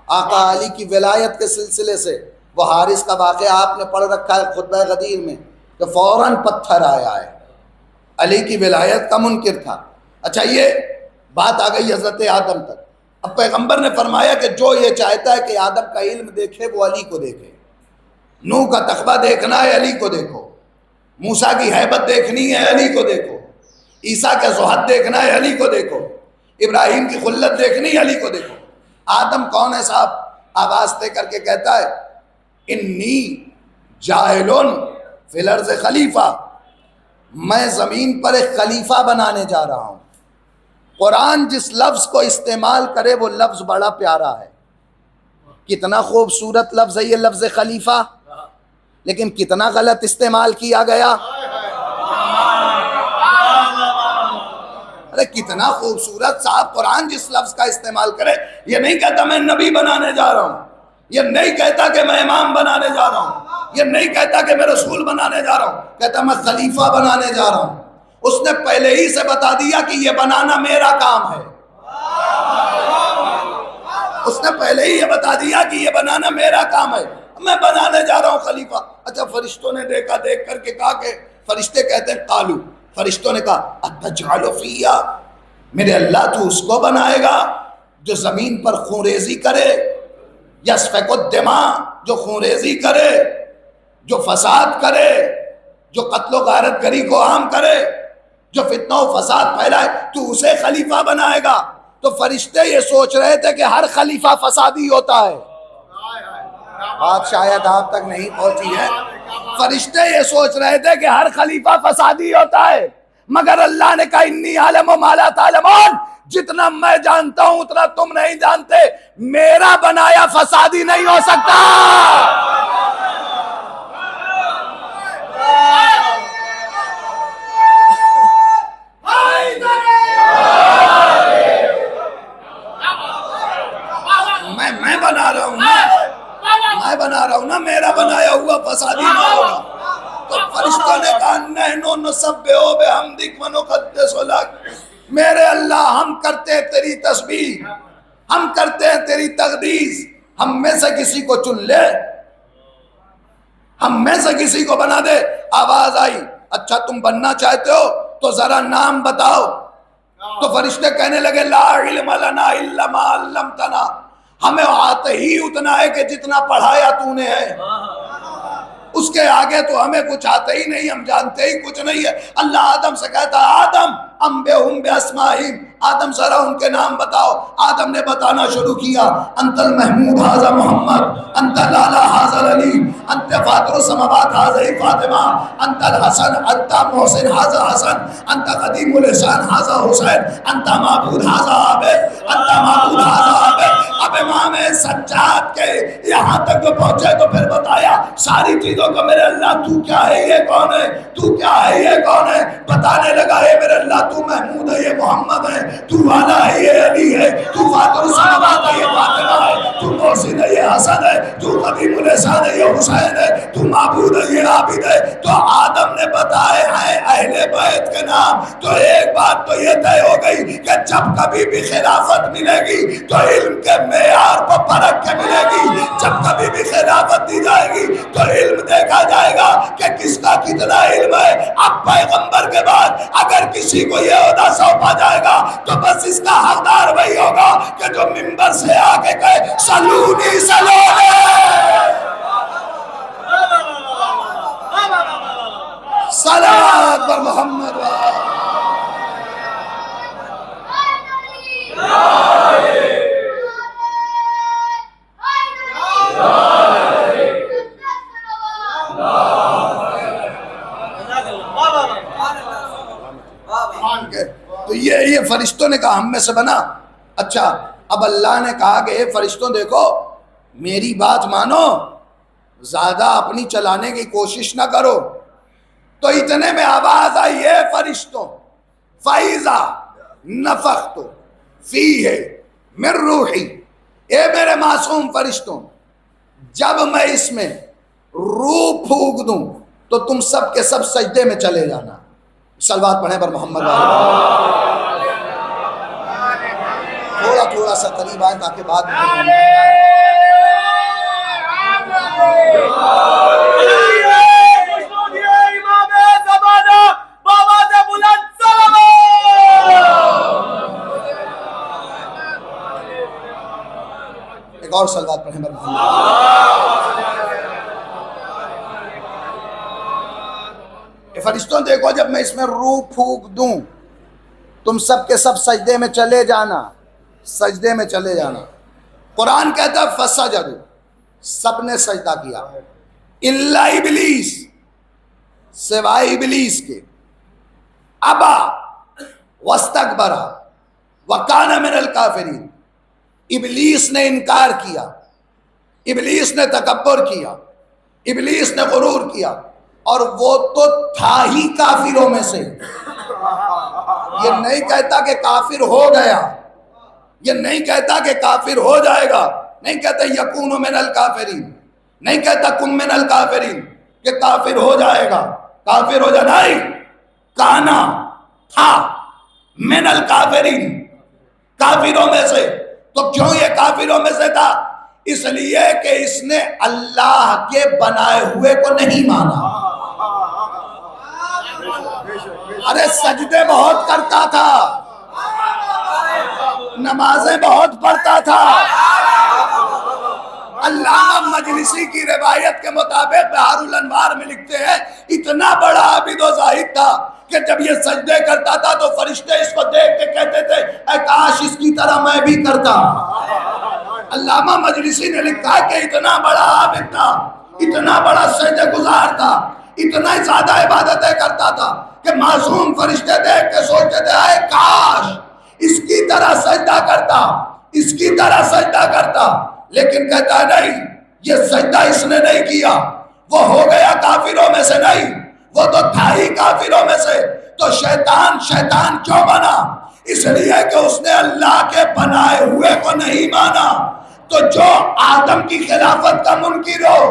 آقا علی کی ولایت کے سلسلے سے وہ حارث کا واقعہ آپ نے پڑھ رکھا ہے خطبہ غدیر میں کہ فوراً پتھر آیا ہے، علی کی ولایت کا منکر تھا. اچھا یہ بات آ گئی حضرت آدم تک. اب پیغمبر نے فرمایا کہ جو یہ چاہتا ہے کہ آدم کا علم دیکھے وہ علی کو دیکھے. نوح کا تقویٰ دیکھنا ہے علی کو دیکھو، موسیٰ کی ہیبت دیکھنی ہے علی کو دیکھو، عیسیٰ کا زہد دیکھنا ہے علی کو دیکھو، ابراہیم کی خلت دیکھنی ہے علی کو دیکھو. آدم کون ہے صاحب؟ آواز دے کر کے کہتا ہے انی جاعلن فی الارض خلیفہ، میں زمین پر ایک خلیفہ بنانے جا رہا ہوں. قرآن جس لفظ کو استعمال کرے وہ لفظ بڑا پیارا ہے. کتنا خوبصورت لفظ ہے یہ لفظ خلیفہ، لیکن کتنا غلط استعمال کیا گیا. ارے کتنا خوبصورت صاحب قرآن جس لفظ کا استعمال کرے. یہ نہیں کہتا میں نبی بنانے جا رہا ہوں، یہ نہیں کہتا کہ میں امام بنانے جا رہا ہوں، یہ نہیں کہتا کہ میں رسول بنانے جا رہا ہوں، کہتا میں خلیفہ بنانے جا رہا ہوں. اس نے پہلے ہی سے بتا دیا کہ یہ بنانا میرا کام ہے. اس نے پہلے ہی یہ بتا دیا کہ یہ بنانا میرا کام ہے، میں بنانے جا رہا ہوں خلیفہ. اچھا فرشتوں نے دیکھا، دیکھ کر کے کہا کہ فرشتے کہتے ہیں قالو، فرشتوں نے کہا اتجعل فیہا، میرے اللہ تو اس کو بنائے گا جو زمین پر خونریزی کرے، یسفک الدماء، جو خونریزی کرے، جو فساد کرے، جو قتل و غارت گری کو عام کرے، جو فتنہ و فساد پھیلائے، تو اسے خلیفہ بنائے گا. تو فرشتے یہ سوچ رہے تھے کہ ہر خلیفہ فسادی ہوتا ہے. بات شاید آپ تک نہیں پہنچی ہے. فرشتے یہ سوچ رہے تھے کہ ہر خلیفہ فسادی ہوتا ہے، مگر اللہ نے کہا انی عالم ما لا تعلمون، جتنا میں جانتا ہوں اتنا تم نہیں جانتے. میرا بنایا فسادی نہیں ہو سکتا. میں بنا رہا ہوں میں بنا رہا ہوں نا، میرا بنایا ہوا فسادی نہ ہوگا. تو فرشتوں نے کہا نحنو نسبح بحمدک ونقدس لک، میرے اللہ ہم کرتے ہیں تیری تسبیح، ہم کرتے ہیں تیری تقدیس، ہم میں سے کسی کو چن لے، ہم میں سے کسی کو بنا دے. آواز آئی اچھا تم بننا چاہتے ہو تو ذرا نام بتاؤ. تو فرشتے کہنے لگے لا علم لنا الا ما علمتنا، ہمیں آتے ہی اتنا ہے کہ جتنا پڑھایا تو نے ہے، اس کے آگے تو ہمیں کچھ آتے ہی نہیں، ہم جانتے ہی کچھ نہیں ہے۔ اللہ آدم سے کہتا آدم انبئہم باسمائہم، آدم ذرا ان کے نام بتاؤ۔ آدم نے بتانا شروع کیا، انت المحمود ھذا محمد، انت الاعلی ھذا العلی، انت فاطر السماوات ھذا فاطمہ، انت الحسن انت محسن ھذا حسن، انت قدیم الاحسان ھذا حسین، انت معبود ھذا عابد، انت معبود ھذا عابد۔ اب امام سجاد کے یہاں تک جو پہنچے تو پھر بتایا ساری چیزوں کو، میرے اللہ تو کیا ہے، یہ کون ہے، تو کیا ہے، یہ کون ہے، بتانے لگا ہے میرے اللہ تو محمود ہے، یہ محمد ہے، تو والا ہے، یہ علی ہے، تو فاطر السماوات ہے، یہ فاطمہ ہے، تو محسن ہے، یہ حسن ہے، تو قدیم الاحسان ہے، یہ حسین ہے، تو معبود ہے، یہ عابد ہے۔ تو آدم نے بتائے ہیں اہل بیت کے نام، تو ایک بات تو یہ طے ہو گئی کہ جب کبھی بھی خلافت ملے گی تو علم کے معیار کو پرکھ کے ملے گی، جب کبھی بھی خلافت دی جائے گی تو علم دیکھا جائے گا کہ کس کا کتنا علم ہے۔ اب پیغمبر کے بعد اگر کسی کو یہ عہدہ سونپا جائے گا تو بس اس کا حقدار وہی ہوگا کہ جو منبر سے آگے کہے سلونی سلونی، صلوات بر محمد تو یہ فرشتوں نے کہا ہم میں سے بنا۔ اچھا اب اللہ نے کہا کہ اے فرشتوں دیکھو میری بات مانو، زیادہ اپنی چلانے کی کوشش نہ کرو۔ تو اتنے میں آواز آئی ہے فرشتوں، فَإِذَا نَفَخْتُ فِيهِ مِن رُوحِي، اے میرے معصوم فرشتوں جب میں اس میں روح پھونک دوں تو تم سب کے سب سجدے میں چلے جانا۔ صلوات پڑھیں پر محمد تھوڑا تھوڑا سا قریب آئے تاکہ بعد میں ایک اور صلوات پڑھیں پر محمد۔ فرشتوں دیکھو جب میں اس میں روح پھونک دوں تم سب کے سب سجدے میں چلے جانا، سجدے میں چلے جانا۔ قرآن کہتا ہے فسجدوا، سب نے سجدہ کیا الا ابلیس، سوائے ابلیس کے، ابا واستکبر وکان من الکافرین، ابلیس نے انکار کیا، ابلیس نے تکبر کیا، ابلیس نے غرور کیا، اور وہ تو تھا ہی کافروں میں سے۔ یہ نہیں کہتا کہ کافر ہو گیا، یہ نہیں کہتا کہ کافر ہو جائے گا، نہیں کہتا یکون من الکافرین، نہیں کہتا کن من الکافرین کہ کافر ہو جائے گا، کافر ہو جائے نہیں، کانا تھا من الکافرین، کافروں میں سے۔ تو کیوں یہ کافروں میں سے تھا؟ اس لیے کہ اس نے اللہ کے بنائے ہوئے کو نہیں مانا۔ ارے سجدے بہت کرتا تھا، نمازیں بہت پڑھتا تھا۔ علامہ مجلسی کی روایت کے مطابق بحار الانوار میں لکھتے ہیں اتنا بڑا عابد و زاہد تھا کہ جب یہ سجدے کرتا تھا تو فرشتے اس کو دیکھ کے کہتے تھے اے کاش اس کی طرح میں بھی کرتا۔ علامہ مجلسی نے لکھا کہ اتنا بڑا عابد تھا، اتنا بڑا سجدہ گزار تھا، اتنا زیادہ عبادتیں کرتا تھا کہ معصوم فرشتے دیکھ کے سوچتے تھے اے کاش اس کی طرح سجدہ کرتا، اس کی طرح سجدہ کرتا۔ لیکن کہتا ہے نہیں، یہ سجدہ اس نے نہیں کیا، وہ ہو گیا کافروں میں سے نہیں، وہ تو تھا ہی کافروں میں سے۔ تو شیطان کیوں بنا؟ اس لیے کہ اس نے اللہ کے بنائے ہوئے کو نہیں مانا۔ تو جو آدم کی خلافت کا منکر ہو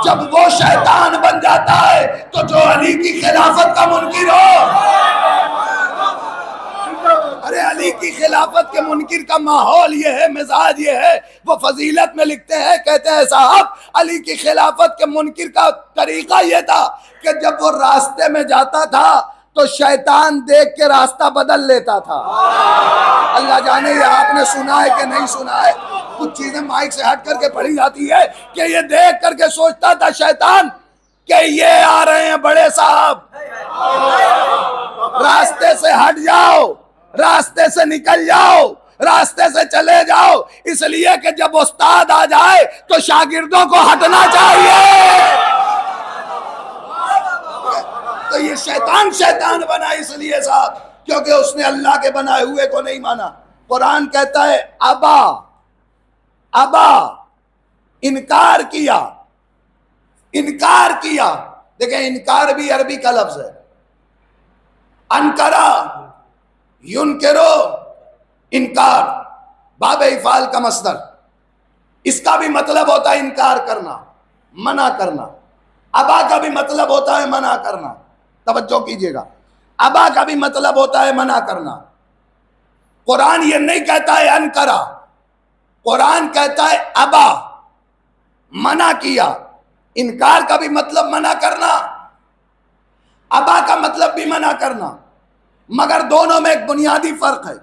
جب وہ شیطان بن جاتا ہے تو جو علی کی خلافت کا منکر ہو، ارے علی کی خلافت کے منکر کا ماحول یہ ہے، مزاج یہ ہے۔ وہ فضیلت میں لکھتے ہیں، کہتے ہیں صاحب علی کی خلافت کے منکر کا طریقہ یہ تھا کہ جب وہ راستے میں جاتا تھا تو شیطان دیکھ کے راستہ بدل لیتا تھا۔ اللہ جانے یہ آپ نے سنا ہے کہ نہیں سنا ہے، کچھ چیزیں مائک سے ہٹ کر کے پڑھی جاتی ہے کہ یہ دیکھ کر کے سوچتا تھا شیطان کہ یہ آ رہے ہیں بڑے صاحب، راستے سے ہٹ جاؤ، راستے سے نکل جاؤ، راستے سے چلے جاؤ، اس لیے کہ جب استاد آ جائے تو شاگردوں کو ہٹنا چاہیے۔ تو یہ شیطان بنا اس لیے صاحب کیونکہ اس نے اللہ کے بنائے ہوئے کو نہیں مانا۔ قرآن کہتا ہے ابا، انکار کیا۔ دیکھیں انکار بھی عربی کا لفظ ہے، انکرا ینکرو، انکار باب افعال کا مصدر، اس کا بھی مطلب ہوتا ہے انکار کرنا، منع کرنا۔ ابا کا بھی مطلب ہوتا ہے منع کرنا، توجہ کیجئے گا، ابا کا بھی مطلب ہوتا ہے منع کرنا۔ قرآن یہ نہیں کہتا ہے انکرا، قرآن کہتا ہے ابا، منع کیا۔ انکار کا بھی مطلب منع کرنا، ابا کا مطلب بھی منع کرنا، مگر دونوں میں ایک بنیادی فرق ہے۔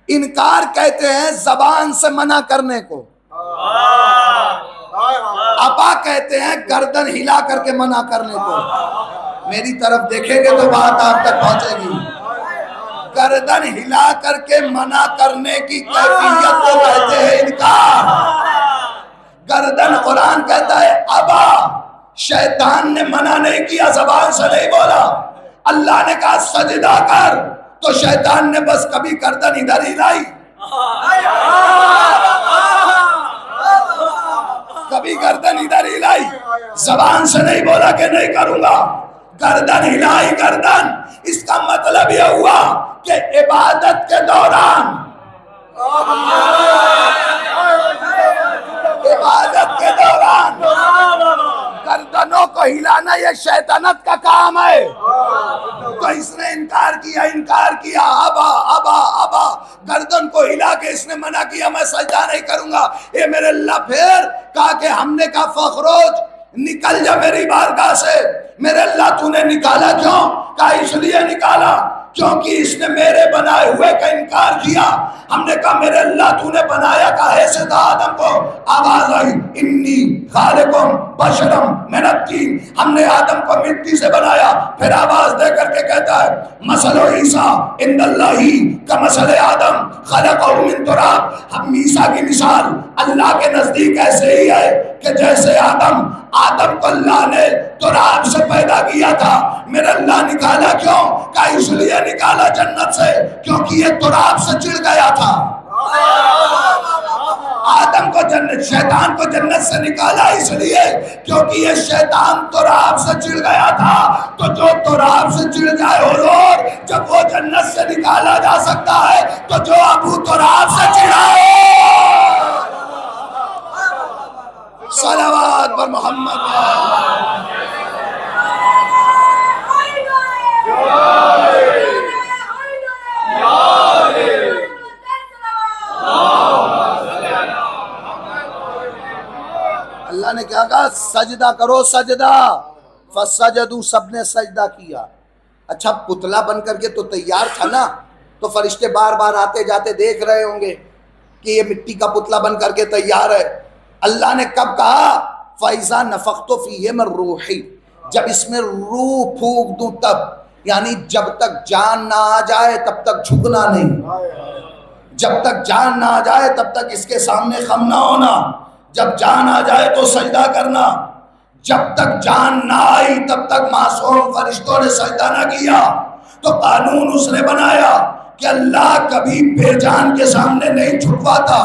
انکار کہتے ہیں زبان سے منع کرنے کو، ابا کہتے ہیں گردن ہلا کر کے منع کرنے کو۔ میری طرف دیکھیں گے تو بات آپ تک پہنچے گی۔ گردن ہلا کر کے منع کرنے کی کیفیت کو کہتے ہیں انکار۔ گردن قرآن کہتا ہے ابا، شیطان نے منع نہیں کیا، زبان سے نہیں بولا۔ اللہ نے کہا سجدہ کر تو شیطان نے بس کبھی گردن ادھر ہی لائی، کبھی گردن ادھر ہی لائی، زبان سے نہیں بولا کہ نہیں کروں گا، گردن ہلائی گردن۔ اس کا مطلب یہ ہوا کہ عبادت کے دوران گردنوں کو ہلانا یہ شیطنت کا کام ہے۔ تو اس نے انکار کیا، ابا، گردن کو ہلا کے اس نے منع کیا میں سجدہ نہیں کروں گا۔ اے میرے اللہ، پھر کہا کہ ہم نے کہا فخروج، نکل جا میری بارگاہ سے۔ میرے اللہ تو نے نکالا کیوں؟ کہا اس لیے نکالا کیونکہ اس نے میرے بنائے ہوئے کا انکار کیا۔ ہم نے کہا میرے اللہ تو نے بنایا کہے سے تھا آدم کو؟ آواز آئی انی خالقم بشرم من الطین، ہم نے آدم کو مٹی سے بنایا۔ پھر آواز دے کر کے کہتا ہے مثل عیسیٰ عند اللہ کمثل آدم خلقہ من تراب، ہم عیسیٰ کی مثال اللہ کے نزدیک ایسے ہی ہے کہ جیسے آدم کو اللہ نے تراب سے پیدا کیا تھا۔ میرا اللہ نکالا کیوں؟ کہ اس لیے نکالا جنت سے کیونکہ یہ تراب سے چڑ گیا تھا۔ آدم کو شیطان کو جنت سے نکالا اس لیے کیونکہ یہ شیطان تراب سے چڑ گیا تھا۔ تو جو تراب سے چڑ جائے حضور، جب وہ جنت سے نکالا جا سکتا ہے تو جو ابو تراب سے چڑھا صلوات پر محمد۔ اللہ نے کیا کہا؟ سجدہ کرو، سجدہ۔ فسجدوا، سب نے سجدہ کیا۔ اچھا پتلا بن کر کے تو تیار تھا نا، تو فرشتے بار بار آتے جاتے دیکھ رہے ہوں گے کہ یہ مٹی کا پتلا بن کر کے تیار ہے۔ اللہ نے کب کہا فَإِذَا نَفَخْتُ فِيهِ مِن رُوحِي، جب اس میں روح پھونک دوں تب، یعنی جب تک جان نہ آ جائے تب تک جھکنا نہیں، جب تک جان نہ آ جائے تب تک اس کے سامنے خم نہ ہونا، جب جان آ جائے تو سجدہ کرنا۔ جب تک جان نہ آئی تب تک معصوم فرشتوں نے سجدہ نہ کیا۔ تو قانون اس نے بنایا کہ اللہ کبھی بے جان کے سامنے نہیں جھکواتا،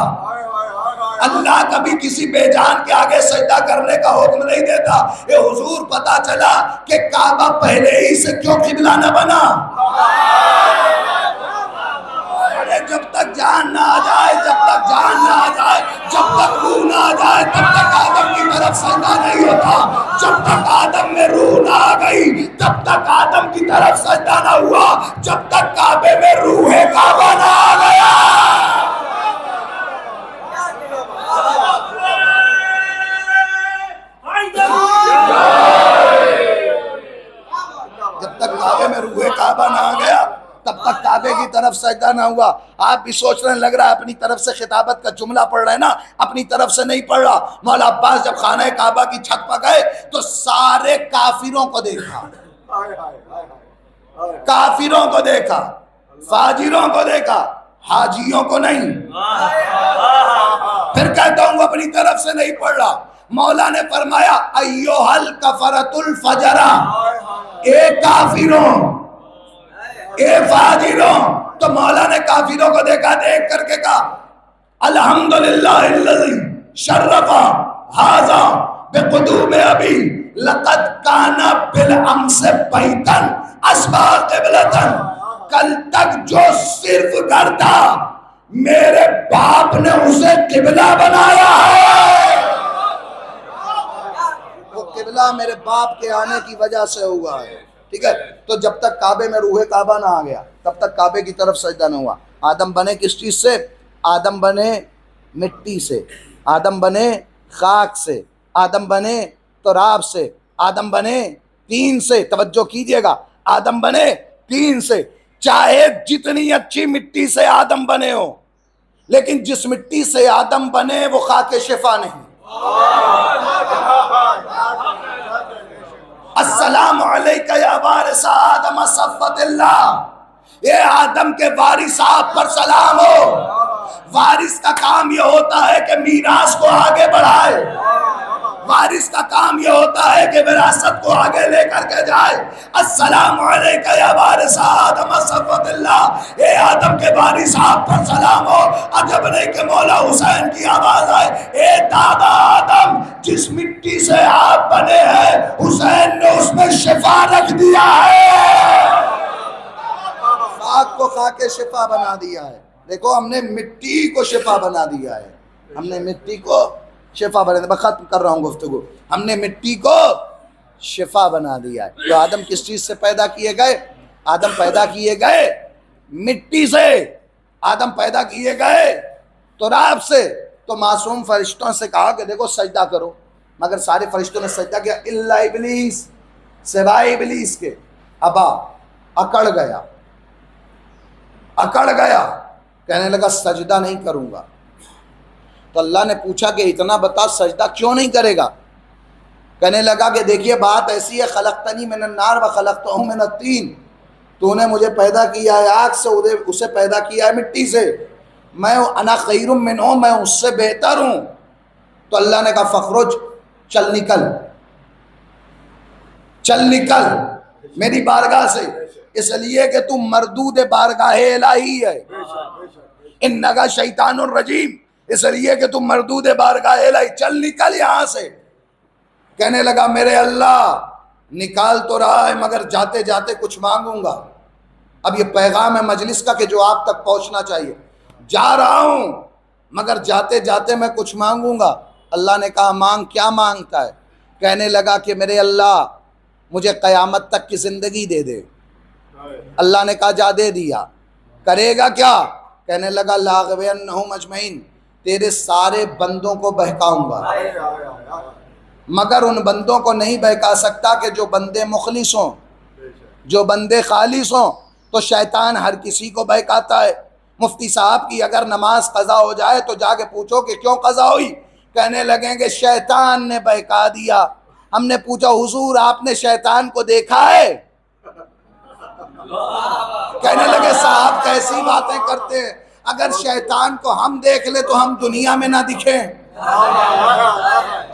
اللہ کبھی کسی بے جان کے آگے سجدہ کرنے کا حکم نہیں دیتا۔ اے حضور پتا چلا کہ کعبہ پہلے ہی سے کیوں قبلہ نہ بنا؟ جب تک جان نہ آ جائے، جب تک جان نہ آ جائے، جب تک روح نہ آ جائے تب تک آدم کی طرف سجدہ نہیں ہوتا۔ جب تک آدم میں روح نہ آ گئی تب تک آدم کی طرف سجدہ نہ ہوا، جب تک کعبے میں روح کعبہ نہ آ گیا۔ جب تک کعبے میں روح کعبہ طرف سجدہ نہ ہوا. آپ بھی سوچ رہے ہیں لگ رہا ہے اپنی طرف سے خطابت کا جملہ پڑھ رہے ہیں نا, اپنی طرف سے نہیں پڑھ رہا. مولا عباس جب خانہ کعبہ کی چھت پر گئے تو سارے کافروں کو دیکھا, کافروں کو دیکھا, فاجروں کو دیکھا, حاجیوں کو نہیں. پھر کہتا ہوں وہ اپنی طرف سے نہیں پڑھ رہا. مولا نے فرمایا ایوہ الکفرۃ الفجرہ, اے کافروں, اے فاجروں. تو مولا نے کافروں کو دیکھا, دیکھ کر کے کہا الحمدللہ الذی شرف ھذا بقدوم ابی لقد کان بالامس بیتا اصبح قبلۃ. کل تک جو صرف گھر تھا میرے باپ نے اسے قبلہ بنایا ہے. وہ قبلہ میرے باپ کے آنے کی وجہ سے ہوا ہے. ٹھیک ہے, تو جب تک کعبے میں روح کعبہ نہ آ گیا تب تک کعبے کی طرف سجدہ نہ ہوا. آدم بنے کس چیز سے؟ آدم بنے مٹی سے, آدم بنے خاک سے, آدم بنے تراب سے, آدم بنے تین سے. توجہ کیجئے گا, آدم بنے تین سے. چاہے جتنی اچھی مٹی سے آدم بنے ہو, لیکن جس مٹی سے آدم بنے وہ خاک شفا نہیں. السلام علیکہ یا وارث آدم صفوت اللہ, یہ آدم کے وارث آپ پر سلام ہو. وارث کا کام یہ ہوتا ہے کہ میراث کو آگے بڑھائے, وارث کا کام یہ ہوتا ہے کہ وراثت کو آگے لے کر کے جائے. السلام علیکہ یا وارث آدم صفوت اللہ, اے آدم کے وارث آپ پر سلام ہو. عجب نہیں کہ مولا حسین کی آواز آئے, اے دادا آدم, جس مٹی سے آپ بنے ہیں حسین نے اس میں شفا رکھ دیا ہے. خاک کو خاک شفا بنا دیا ہے. دیکھو ہم نے مٹی کو شفا بنا دیا ہے, ہم نے مٹی کو شفا بنا دیا. میں ختم کر رہا ہوں گفتگو. ہم نے مٹی کو شفا بنا دیا ہے. تو آدم کس چیز سے پیدا کیے گئے؟ آدم پیدا کیے گئے مٹی سے, آدم پیدا کیے گئے تراب سے. تو معصوم فرشتوں سے کہا کہ دیکھو سجدہ کرو, مگر سارے فرشتوں نے سجدہ کیا الا ابلیس, سوائے ابلیس کے. ابا, اکڑ گیا, اکڑ گیا, کہنے لگا سجدہ نہیں کروں گا. تو اللہ نے پوچھا کہ اتنا بتا سجدہ کیوں نہیں کرے گا؟ کہنے لگا کہ دیکھیے بات ایسی ہے, خلقتنی من النار و خلقتہ من الطین, تو نے مجھے پیدا کیا ہے آگ سے, اسے پیدا کیا ہے مٹی سے. میں انا خیر منہ, میں اس سے بہتر ہوں. تو اللہ نے کہا فخرج, چل نکل, چل نکل میری بارگاہ سے, اس لیے کہ تو مردود بارگاہ الہی ہے. انکا شیطان الرجیم, اس لیے کہ تم مردود بارگاہ الہی, چل نکل یہاں سے. کہنے لگا میرے اللہ نکال تو رہا ہے مگر جاتے جاتے کچھ مانگوں گا. اب یہ پیغام ہے مجلس کا کہ جو آپ تک پہنچنا چاہیے. جا رہا ہوں مگر جاتے جاتے میں کچھ مانگوں گا. اللہ نے کہا مانگ, کیا مانگتا ہے؟ کہنے لگا کہ میرے اللہ مجھے قیامت تک کی زندگی دے دے. اللہ نے کہا جا دے دیا. کرے گا کیا؟ کہنے لگا لاغوینہم اجمعین, تیرے سارے بندوں کو بہکاؤں گا, مگر ان بندوں کو نہیں بہکا سکتا کہ جو بندے مخلص ہوں, جو بندے خالص ہوں. تو شیطان ہر کسی کو بہکاتا ہے. مفتی صاحب کی اگر نماز قضا ہو جائے تو جا کے پوچھو کہ کیوں قضا ہوئی, کہنے لگیں کہ شیطان نے بہکا دیا. ہم نے پوچھا حضور آپ نے شیطان کو دیکھا ہے؟ کہنے لگے صاحب کیسی باتیں کرتے ہیں, اگر شیطان کو ہم دیکھ لے تو ہم دنیا میں نہ دکھیں.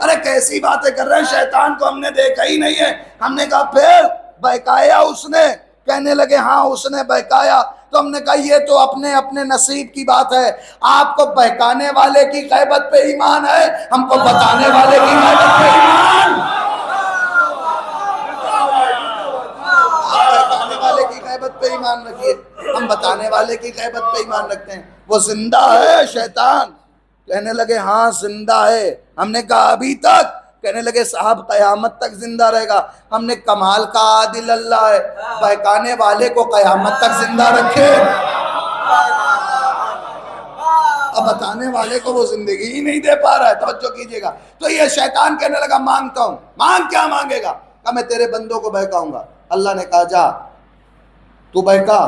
ارے کیسی باتیں کر رہے ہیں, شیطان کو ہم نے دیکھا ہی نہیں ہے. ہم نے کہا پھر بہکایا اس نے؟ کہنے لگے ہاں اس نے بہکایا. تو ہم نے کہا یہ تو اپنے اپنے نصیب کی بات ہے, آپ کو بہکانے والے کی غیبت پہ ایمان ہے, ہم کو بتانے والے کی غیبت پہ ایمان. آپ بہکانے والے کی غیبت پہ ایمان رکھیے, ہم بتانے والے کی غیبت پہ ایمان رکھتے ہیں. وہ زندہ ہے شیطان؟ کہنے لگے ہاں زندہ ہے. ہم نے کہا ابھی تک؟ کہنے لگے صاحب قیامت تک زندہ رہے گا. ہم نے کمال کا عادل اللہ ہے, بہکانے والے کو قیامت تک زندہ رکھے, اب بتانے والے کو وہ زندگی ہی نہیں دے پا رہا ہے. توجہ کیجئے گا. تو یہ شیطان کہنے لگا مانگتا ہوں. مانگ, کیا مانگے گا؟ کہا میں تیرے بندوں کو بہکاؤں گا. اللہ نے کہا جا تو بہکا.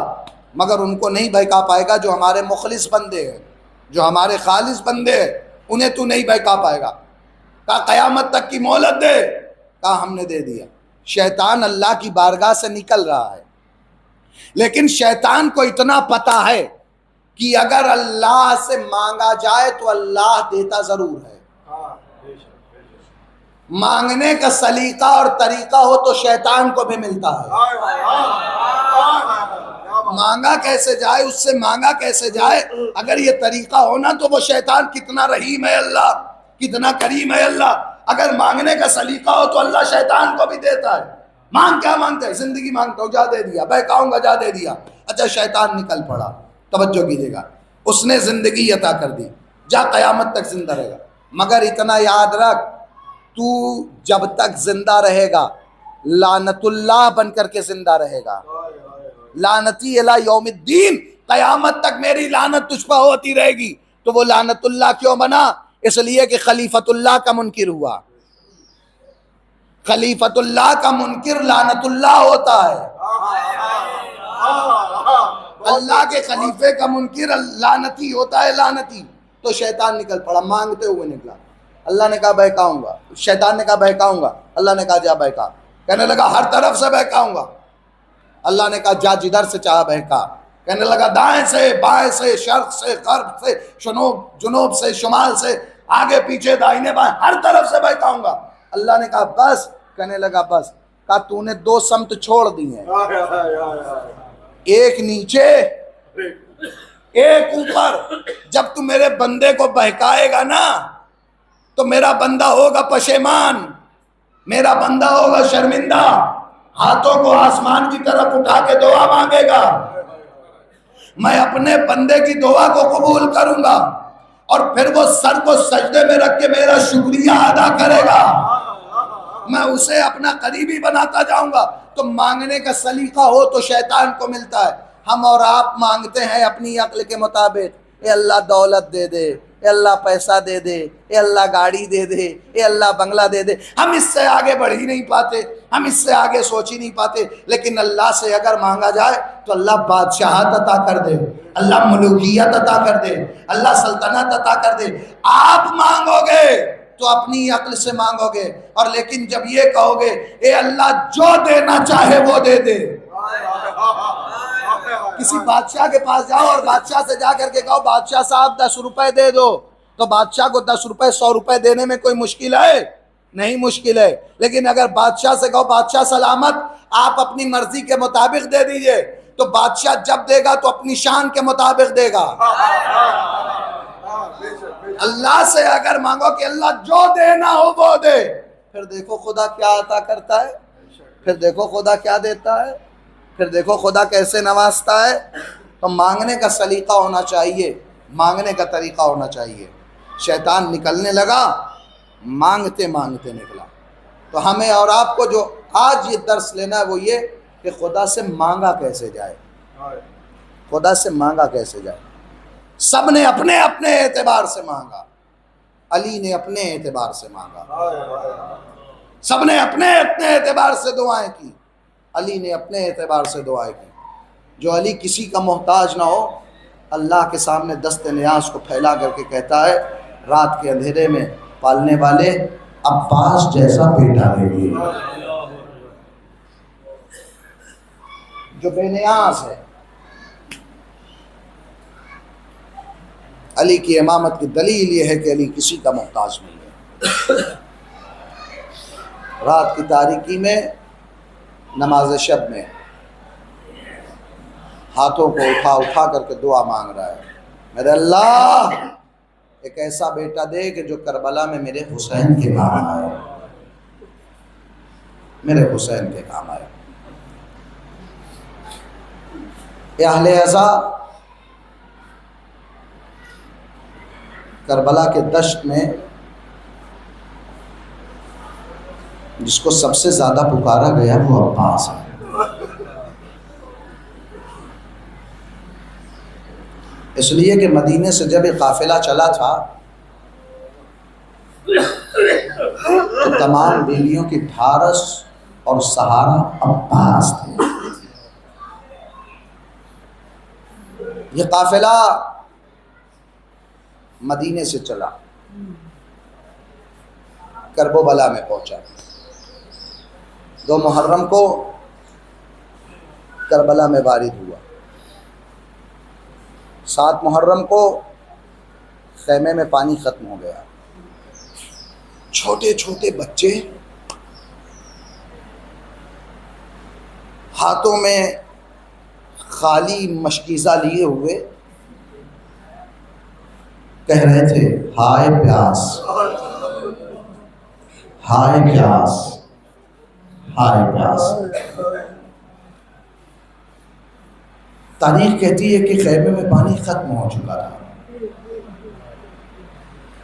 مگر ان کو نہیں بہکا پائے گا جو ہمارے مخلص بندے ہیں، جو ہمارے خالص بندے ہیں، انہیں تو نہیں بہکا پائے گا۔ کہا قیامت تک کی مہلت دے، کہا ہم نے دے دیا۔ شیطان اللہ کی بارگاہ سے نکل رہا ہے، لیکن شیطان کو اتنا پتہ ہے کہ اگر اللہ سے مانگا جائے تو اللہ دیتا ضرور ہے۔ مانگنے کا سلیقہ اور طریقہ ہو تو شیطان کو بھی ملتا ہے۔ مانگا کیسے جائے، اس سے مانگا کیسے جائے، اگر یہ طریقہ ہونا تو وہ شیطان کتنا رحیم ہے اللہ، کتنا کریم ہے اللہ۔ اگر مانگنے کا سلیقہ ہو تو اللہ شیطان کو بھی دیتا ہے۔ مانگ کیا مانگتا ہے؟ زندگی مانگتا ہوں، جا دے دیا، بہکاؤں گا، جا دے دیا۔ اچھا شیطان نکل پڑا، توجہ کیجیے گا، اس نے زندگی عطا کر دی، جا قیامت تک زندہ رہے گا، مگر اتنا یاد رکھ تو جب تک زندہ رہے گا لعنت اللہ بن کر کے زندہ رہے گا۔ لعنتی الی یوم الدین، قیامت تک میری لعنت تجھ پر ہوتی رہے گی۔ تو وہ لعنت اللہ کیوں بنا؟ اس لیے کہ خلیفت اللہ کا منکر ہوا۔ خلیفت اللہ کا منکر لعنت اللہ ہوتا ہے، اللہ کے خلیفے کا منکر لعنتی ہوتا ہے، لعنتی۔ تو شیطان نکل پڑا، مانگتے ہوئے نکلا۔ اللہ نے کہا بہکاؤں گا، شیطان نے کہا بہکاؤں گا، اللہ نے کہا جا بہکا۔ کہنے لگا ہر طرف سے بہکاؤں گا، اللہ نے کہا جا جدھر سے چاہا بہکا۔ کہنے لگا دائیں سے، بائیں سے، شرق سے، غرب سے، جنوب سے، شمال سے، آگے پیچھے، دائیں بائیں، ہر طرف سے بہکاؤں گا۔ اللہ نے کہا بس، کہنے لگا بس۔ کہا تو نے دو سمت چھوڑ دی ہیں، ایک نیچے ایک اوپر۔ جب تو میرے بندے کو بہکائے گا نا تو میرا بندہ ہوگا پشیمان، میرا بندہ ہوگا شرمندہ، ہاتھوں کو آسمان کی طرف اٹھا کے دعا مانگے گا، میں اپنے بندے کی دعا کو قبول کروں گا، اور پھر وہ سر کو سجدے میں رکھ کے میرا شکریہ ادا کرے گا، میں اسے اپنا قریبی بناتا جاؤں گا۔ تو مانگنے کا سلیقہ ہو تو شیطان کو ملتا ہے۔ ہم اور آپ مانگتے ہیں اپنی عقل کے مطابق، اے اللہ دولت دے دے، اے اللہ پیسہ دے دے، اے اللہ گاڑی دے دے، اے اللہ بنگلہ دے دے۔ ہم اس سے آگے بڑھ ہی نہیں پاتے، ہم اس سے آگے سوچ ہی نہیں پاتے۔ لیکن اللہ سے اگر مانگا جائے تو اللہ بادشاہت عطا کر دے، اللہ ملوکیت عطا کر دے، اللہ سلطنت عطا کر دے۔ آپ مانگو گے تو اپنی عقل سے مانگو گے، اور لیکن جب یہ کہو گے اے اللہ جو دینا چاہے وہ دے دے۔ کسی بادشاہ کے پاس جاؤ اور بادشاہ سے جا کر کے کہو بادشاہ صاحب 10 روپے دے دو، تو بادشاہ کو 10 روپے 100 روپے دینے میں کوئی مشکل ہے؟ نہیں مشکل ہے۔ لیکن اگر بادشاہ سے کہو بادشاہ سلامت آپ اپنی مرضی کے مطابق دے دیجئے، تو بادشاہ جب دے گا تو اپنی شان کے مطابق دے گا۔ اللہ سے اگر مانگو کہ اللہ جو دینا ہو وہ دے، پھر دیکھو خدا کیا عطا کرتا ہے، پھر دیکھو خدا کیا دیتا ہے، پھر دیکھو خدا کیسے نوازتا ہے۔ تو مانگنے کا سلیقہ ہونا چاہیے، مانگنے کا طریقہ ہونا چاہیے۔ شیطان نکلنے لگا، مانگتے مانگتے نکلا۔ تو ہمیں اور آپ کو جو آج یہ درس لینا ہے وہ یہ کہ خدا سے مانگا کیسے جائے، خدا سے مانگا کیسے جائے۔ سب نے اپنے اپنے اعتبار سے مانگا، علی نے اپنے اعتبار سے مانگا، سب نے اپنے اپنے اعتبار سے دعائیں کی، علی نے اپنے اعتبار سے دعائیں کی۔ جو علی کسی کا محتاج نہ ہو، اللہ کے سامنے دست نیاز کو پھیلا کر کے کہتا ہے رات کے اندھیرے میں پالنے والے عباس جیسا بیٹا دے دیے، جو بے نیاز ہے۔ علی کی امامت کی دلیل یہ ہے کہ علی کسی کا محتاج نہیں ہے۔ رات کی تاریکی میں، نماز شب میں ہاتھوں کو اٹھا اٹھا کر کے دعا مانگ رہا ہے، میرے اللہ ایک ایسا بیٹا دے کہ جو کربلا میں میرے حسین کے کام آئے، میرے حسین کے کام آئے۔ اہل عزا کربلا کے دشت میں جس کو سب سے زیادہ پکارا گیا وہ عباس ہے۔ اس لیے کہ مدینے سے جب یہ قافلہ چلا تھا تو تمام بیویوں کی ڈھارس اور سہارا عباس تھے۔ یہ قافلہ مدینے سے چلا، کرب و بلا میں پہنچا۔ 2 محرم کو کربلا میں وارد ہوا، 7 محرم کو خیمے میں پانی ختم ہو گیا۔ چھوٹے چھوٹے بچے ہاتھوں میں خالی مشکیزہ لیے ہوئے کہہ رہے تھے ہائے پیاس، ہائے پیاس، ہائے پیاس۔ تاریخ کہتی ہے کہ خیمے میں پانی ختم ہو چکا تھا،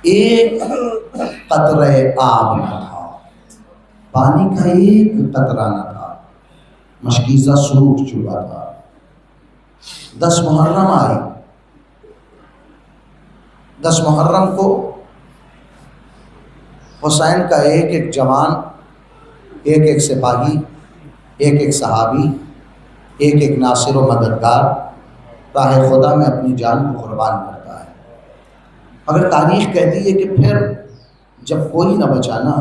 ایک قطرہ آب نہ تھا، پانی کا ایک قطرہ نہ تھا، مشکیزہ سوکھ چکا تھا۔ 10 محرم آئی، 10 محرم کو حسین کا ایک ایک جوان، ایک ایک سپاہی، ایک ایک صحابی، ایک ایک ناصر و مددگار راہ خدا میں اپنی جان کو قربان کرتا ہے۔ مگر تاریخ کہتی ہے کہ پھر جب کوئی نہ بچا نا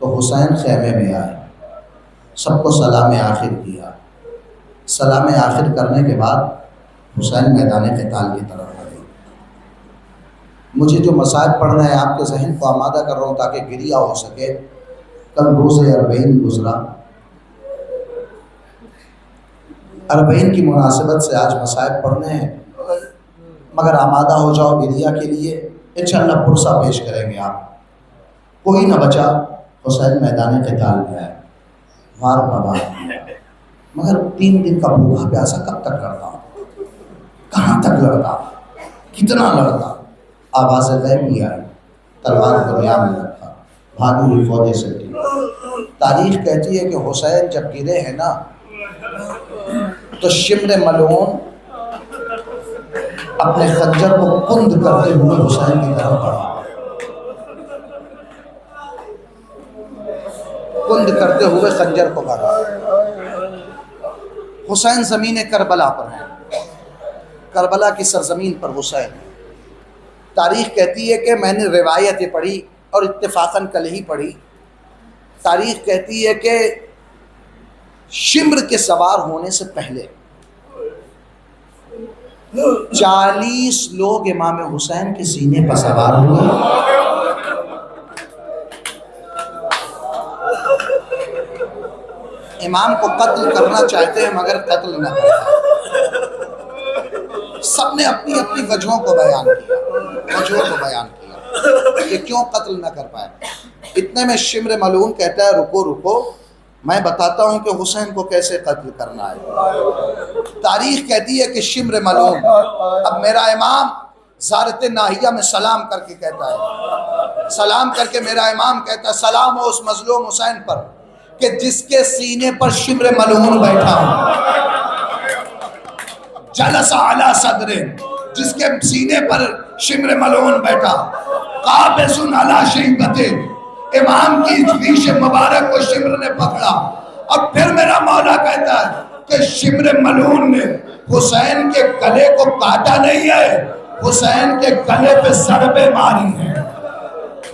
تو حسین خیمے میں آئے، سب کو سلام آخر کیا۔ سلام آخر کرنے کے بعد حسین میدان قتال کی طرف بڑھے۔ مجھے جو مصائب پڑھنا ہے آپ کے ذہن کو آمادہ کر رہا ہوں تاکہ گریہ ہو سکے۔ کل روز اربعین گزرا، اربعین کی مناسبت سے آج مصائب پڑھنے ہیں، مگر آمادہ ہو جاؤ گریہ کے لیے، انشاءاللہ پرسہ پیش کریں گے آپ۔ کوئی نہ بچا، حسین میدان قتال میں آئے، وار بوار، مگر 3 دن کا بھوکا پیاسا کب تک لڑتا، کہاں تک لڑتا، کتنا لڑتا؟ آواز غیب بھی آئی، تلوار کو ریا میں رکھا، بھاگی ہوئی فوجیں سے ٹی۔ تاریخ کہتی ہے کہ حسین جب گرے ہیں نا تو شمر ملعون اپنے خنجر کو کند کرتے ہوئے حسین کی طرف بڑھا، کند کرتے ہوئے خنجر کو بڑھا۔ حسین زمین کربلا پر ہیں، کربلا کی سرزمین پر حسین ہے۔ تاریخ کہتی ہے کہ میں نے روایتیں پڑھی اور اتفاقاً کل ہی پڑھی، تاریخ کہتی ہے کہ شمر کے سوار ہونے سے پہلے 40 لوگ امام حسین کے سینے پر سوار ہوئے۔ امام کو قتل کرنا چاہتے ہیں مگر قتل نہ کر پائے۔ سب نے اپنی اپنی وجہوں کو بیان کیا کہ کیوں قتل نہ کر پائے۔ اتنے میں شمر ملعون کہتا ہے رکو رکو، میں بتاتا ہوں کہ حسین کو کیسے قتل کرنا ہے۔ تاریخ کہتی ہے کہ شمر ملعون اب میرا امام زارت ناہیہ میں سلام کر کے کہتا ہے، سلام کر کے میرا امام کہتا ہے سلام ہو اس مظلوم حسین پر کہ جس کے سینے پر شمر ملعون بیٹھا ہوں، جلس علی صدر، جس کے سینے پر شمر ملعون بیٹھا، قابض علی شیبت، امام کی ریش مبارک کو شمر نے پکڑا۔ اور پھر میرا مولا کہتا ہے کہ شمر ملعون نے حسین کے گلے کو کاٹا نہیں ہے، حسین کے گلے پہ ضربیں ماری ہیں،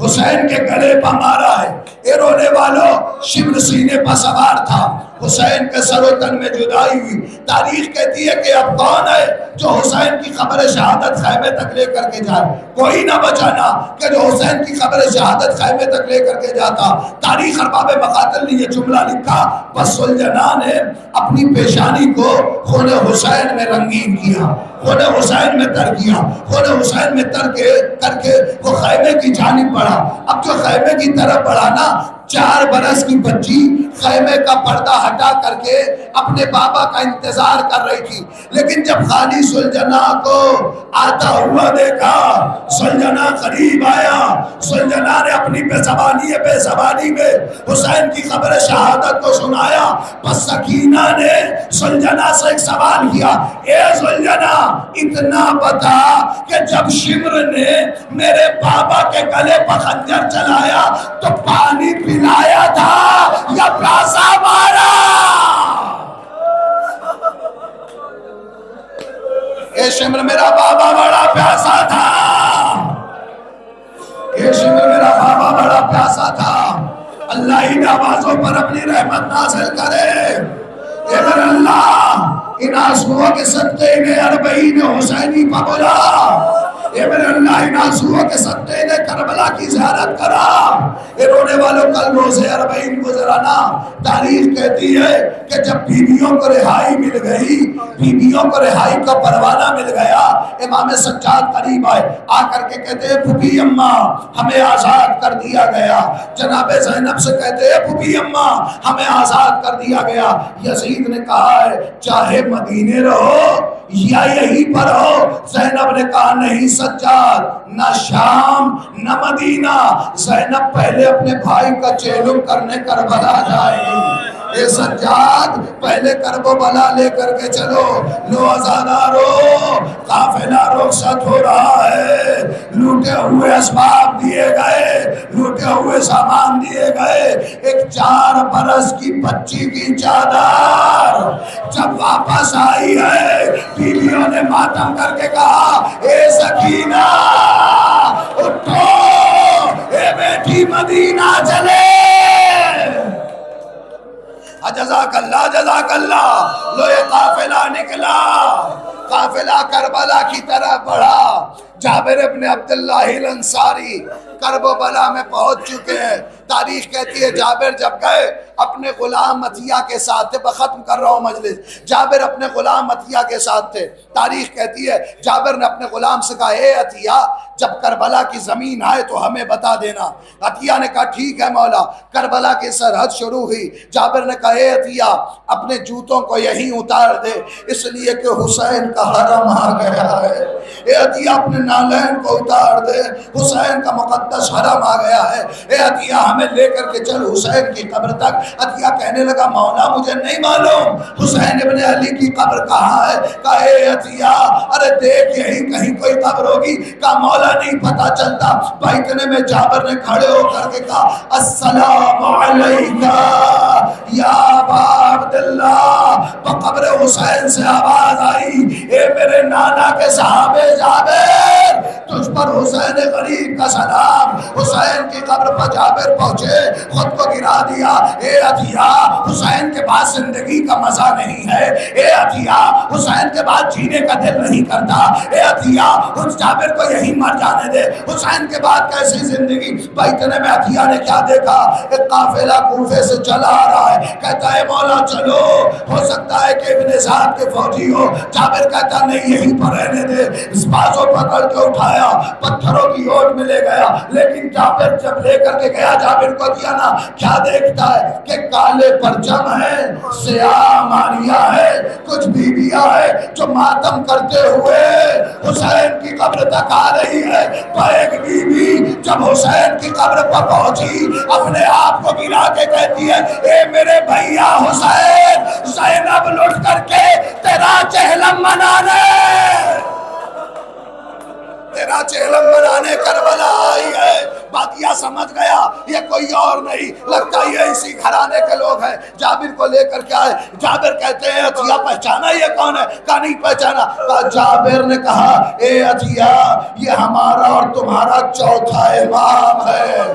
حسین کے گلے پہ مارا ہے۔ اے رونے والوں، شمر سینے پر سوار تھا، حسین کے سر و تن میں جدائی ہوئی۔ تاریخ کہتی ہے کہ اب کون ہے جو حسین کی خبر شہادت خیمے تک لے کر کے جائے؟ کوئی نہ بچانا کہ جو حسین کی خبر شہادت خیمے تک لے کر کے جاتا۔ تاریخ ارباب مقاتل نے یہ جملہ لکھا، بس سلجنا نے اپنی پیشانی کو خون حسین میں رنگین کیا، خون حسین میں تر کیا، خون حسین میں تر کر کے وہ خیمے کی جانب بڑھا۔ اب جو خیمے کی طرف بڑھا نا، 4 برس کی بچی خیمے کا پردہ ہٹا کر کے اپنے بابا کا انتظار کر رہی تھی، لیکن جب خالی سلجنا کو آتا ہوا دیکھا، سلجنا قریب آیا، سلجنا نے اپنی بے زبانی میں حسین کی خبر شہادت کو سنایا۔ پس سکینہ نے سلجنا سے ایک سوال کیا، اے سلجنا اتنا بتا کہ جب شمر نے میرے بابا کے گلے پر خنجر چلایا تو پانی پلایا تھا یا پیاسا مارا؟ اے شمر میرا بابا بڑا پیاسا تھا، یہ شمر میرا بابا بڑا پیاسا تھا، اللہ ان آوازوں پر اپنی رحمت نازل کرے۔ اے میرے اللہ ان آنسوؤں کے صدقے انہیں اربعین حسینی پہ بلا، اے میرے اللہ ان آنسوؤں کے صدقے انہیں کربلا کی زیارت کرا۔ اے رونے والوں کل روزے اربعین گزرانا، تاریخ کہتی ہے کہ جب بیویوں کو رہائی مل گئی، بیویوں کو رہائی کا پروانہ مل گیا، امام سجاد قریب آئے، آ کر کے کہتے ہیں پھوپھی اماں ہمیں آزاد کر دیا گیا۔ جناب زینب سے کہتے ہیں پھوپھی اماں ہمیں آزاد کر دیا گیا۔ یزید نے کہا ہے چاہے مدینے رہو یا یہی پر ہو۔ زینب نے کہا نہیں سجاد، نہ شام نہ مدینہ، زینب پہلے اپنے بھائی کا چیلم کرنے کربلا جائے گی۔ اے سجاد پہلے کرب و بلا لے کر کے چلو، لو ازادارو قافلہ رخصت ہو رہا ہے، لوٹے ہوئے اسباب دیے گئے، لوٹے ہوئے سامان دیے گئے، ایک 4 برس کی بچی کی چادر جب واپس آئی ہے، بیویوں نے ماتم کر کے کہا اے سکینہ اٹھو، اے بیٹی مدینہ چلے۔ جزاک اللہ جزاک اللہ، لو یہ قافلہ نکلا، قافلہ کربلا کی طرف بڑھا۔ جابر ابن عبداللہ الانصاری کرب و بلا میں پہنچ چکے ہیں۔ تاریخ کہتی ہے جابر جب گئے اپنے غلام عطیہ کے ساتھ تھے، ختم کر رہا ہوں مجلس، جابر اپنے غلام عطیہ کے ساتھ تھے۔ تاریخ کہتی ہے جابر نے اپنے غلام سے کہا اے عطیہ جب کربلا کی زمین آئے تو ہمیں بتا دینا۔ عطیہ نے کہا ٹھیک ہے مولا۔ کربلا کی سرحد شروع ہوئی، جابر نے کہا اے عطیہ اپنے جوتوں کو یہیں اتار دے اس لیے کہ حسین کا حرم آ گیا ہے۔ اے عطیہ اپنے نالین کو اتار دے، حسین کا مقدس حرم آ گیا ہے۔ اے عطیہ ہمیں لے کر کے چل حسین کی قبر تک۔ عطیہ کہنے لگا مولا مجھے نہیں معلوم حسین ابن علی کی قبر کہاں ہے۔ کہا اے عطیہ ارے دیکھ یہی کہیں کوئی قبر ہوگی۔ کہا مولا نہیں پتا چلتا۔ اتنے میں جابر نے کھڑے ہو کر کے کہا السلام علیکہ یا ابا عبداللہ۔ بقبر حسین سے آواز آئی اے میرے نانا کے صحابے جابر تجھ پر حسین غریب کا سلام۔ حسین کی قبر پر جابر پہنچے، خود کو گرا دیا۔ اے عطیہ حسین کے بعد زندگی کا مزہ نہیں ہے، اے عطیہ حسین کے بعد جینے کا دل نہیں کرتا، اے عطیہ اس جابر کو یہی مر جانے دے، حسین کے بعد کیسی زندگی۔ اتنے میں عطیہ نے کیا دیکھا، ایک قافلہ کوفے سے چلا آ رہا ہے، کہتا ہے مولا چلو، ہو سکتا ہے کہ ابن سعد کے فوجی ہو۔ جابر کہتا نہیں یہیں پر رہنے دے۔ اس بازو پکڑ کے اٹھایا، پتھروں کی اوٹ میں لے گیا، لیکن جابر جب لے کر کے گیا جابر کو دیا نا، کیا دیکھتا ہے کہ کالے پرچم ہے، سیاہ ماریاں ہے، کچھ بیویاں ہے جو ماتم کرتے ہوئے حسین کی قبر تک آ رہی ہے۔ تو ایک بیوی جب حسین کی قبر پر پہنچی اپنے آپ کو گرا کے کہتی ہے اے میرے بھیا حسین، زینب لٹ کر کے تیرا چہلم منانے، تیرا چہلم منانے کربلا آئی ہے۔ بادیا سمجھ گیا یہ کوئی اور نہیں، لگتا یہ اسی گھرانے کے لوگ ہیں۔ جابر کو لے کر کے آئے، جابر کہتے ہیں عطیہ پہچانا یہ کون ہے؟ کہا نہیں پہچانا۔ کہا جابر نے کہا اے عطیہ یہ ہمارا اور تمہارا چوتھا امام ہے،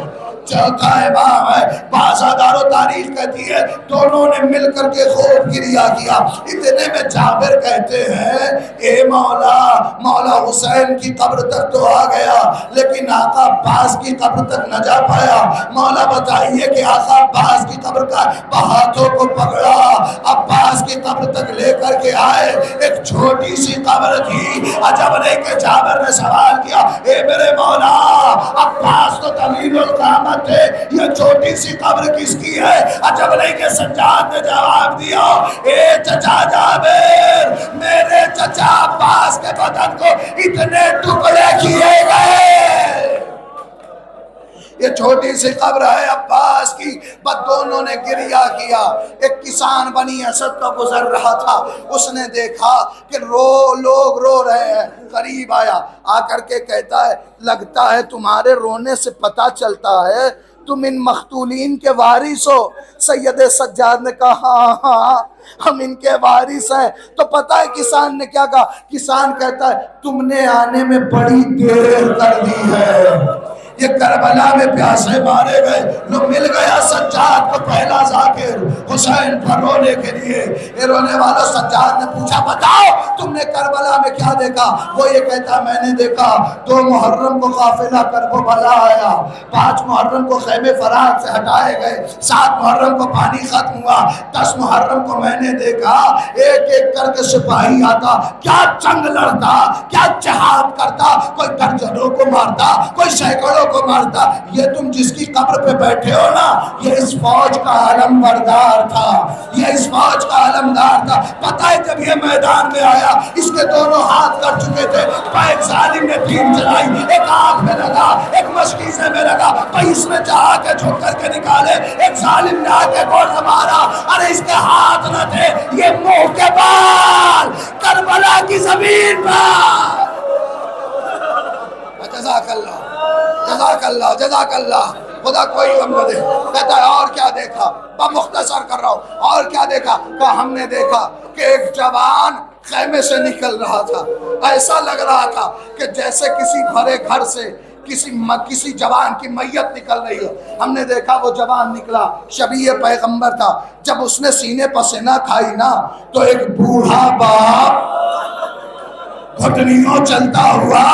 چوتھا امام ہے۔ بازادار و تاریخ کہتی ہے دونوں نے مل کر کے خوب گریہ کیا۔ اتنے میں جابر کہتے ہیں اے مولا، مولا حسین کی قبر تک تو آ گیا لیکن آقا عباس کی قبر تک نہ جا پایا۔ مولا بتائیے کہ آقا عباس کی قبر کا ہاتھوں کو پکڑا، عباس کی قبر تک لے کر کے آئے، ایک چھوٹی سی قبر تھی۔ عجب نہیں کہ جابر نے سوال کیا اے میرے مولا عباس تو طویل القامت تھے، یہ چھوٹی سی قبر کس کی ہے؟ عجب نہیں کہ سجاد نے جواب دیا اے چچا جابر میرے چچا عباس کے بدن کو اتنے ٹکڑے کیے گئے، یہ چھوٹی سی قبر ہے عباس کی۔ بس دونوں نے گریہ کیا۔ ایک کسان بنی اسد کا گزر رہا تھا، اس نے دیکھا کہ لوگ رو رہے ہیں، قریب آیا، آ کر کے کہتا ہے لگتا ہے تمہارے رونے سے پتہ چلتا ہے تم ان مقتولین کے وارث ہو؟ سید سجاد نے کہا ہاں ہاں ہم ان کے وارث ہیں۔ تو پتہ ہے کسان نے کیا کہا؟ کسان کہتا ہے تم نے آنے میں بڑی دیر کر دی ہے، یہ کربلا میں پیاسے مارے گئے، لو مل گیا سجاد کو پہلا ذاکر حسین پر رونے کے لیے۔ یہ رونے والا سجاد نے پوچھا بتاؤ تم نے کربلا میں کیا دیکھا؟ وہ یہ کہتا میں نے دیکھا 2 محرم کو قافلہ کربلا آیا، 5 محرم کو خیمے فرات سے ہٹائے گئے، 7 محرم کو پانی ختم ہوا، 10 محرم کو میں نے دیکھا ایک ایک کر کے سپاہی آتا، کیا جنگ لڑتا، کیا جہاد کرتا، کوئی درجنوں کو مارتا، کوئی سینکڑوں کو مارتا۔ یہ تم جس کی قبر پہ بیٹھے ہو نا، یہ اس فوج کا علم بردار تھا، یہ اس فوج کا علمدار تھا۔ پتہ ہے جب یہ میدان میں آیا اس کے دونوں ہاتھ کر چکے تھے، ایک ظالم نے تیر چلائی، ایک آنکھ میں لگا، ایک مشکیزے میں لگا، کوئی اس میں چاہا کے جھک کر کے نکالے، ایک ظالم نے آ کے گوشت مارا، ارے اس کے ہاتھ نہ تھے، یہ منہ کے بال کربلا کی زمین پر۔ جزاک اللہ جزاک اللہ جزاک اللہ، خدا کوئی غم نہ دے۔ کہتا ہے اور کیا دیکھا؟ مختصر کر رہا ہوں، اور کیا دیکھا؟ کہ ہم نے دیکھا کہ ایک جوان خیمے سے نکل رہا تھا، ایسا لگ رہا تھا کہ جیسے کسی بھرے گھر سے کسی جوان کی میت نکل رہی ہو۔ ہم نے دیکھا وہ جوان نکلا، شبیہ پیغمبر تھا۔ جب اس نے سینے پر سینہ کھائی نا تو ایک بوڑھا باپ گھٹنیوں چلتا ہوا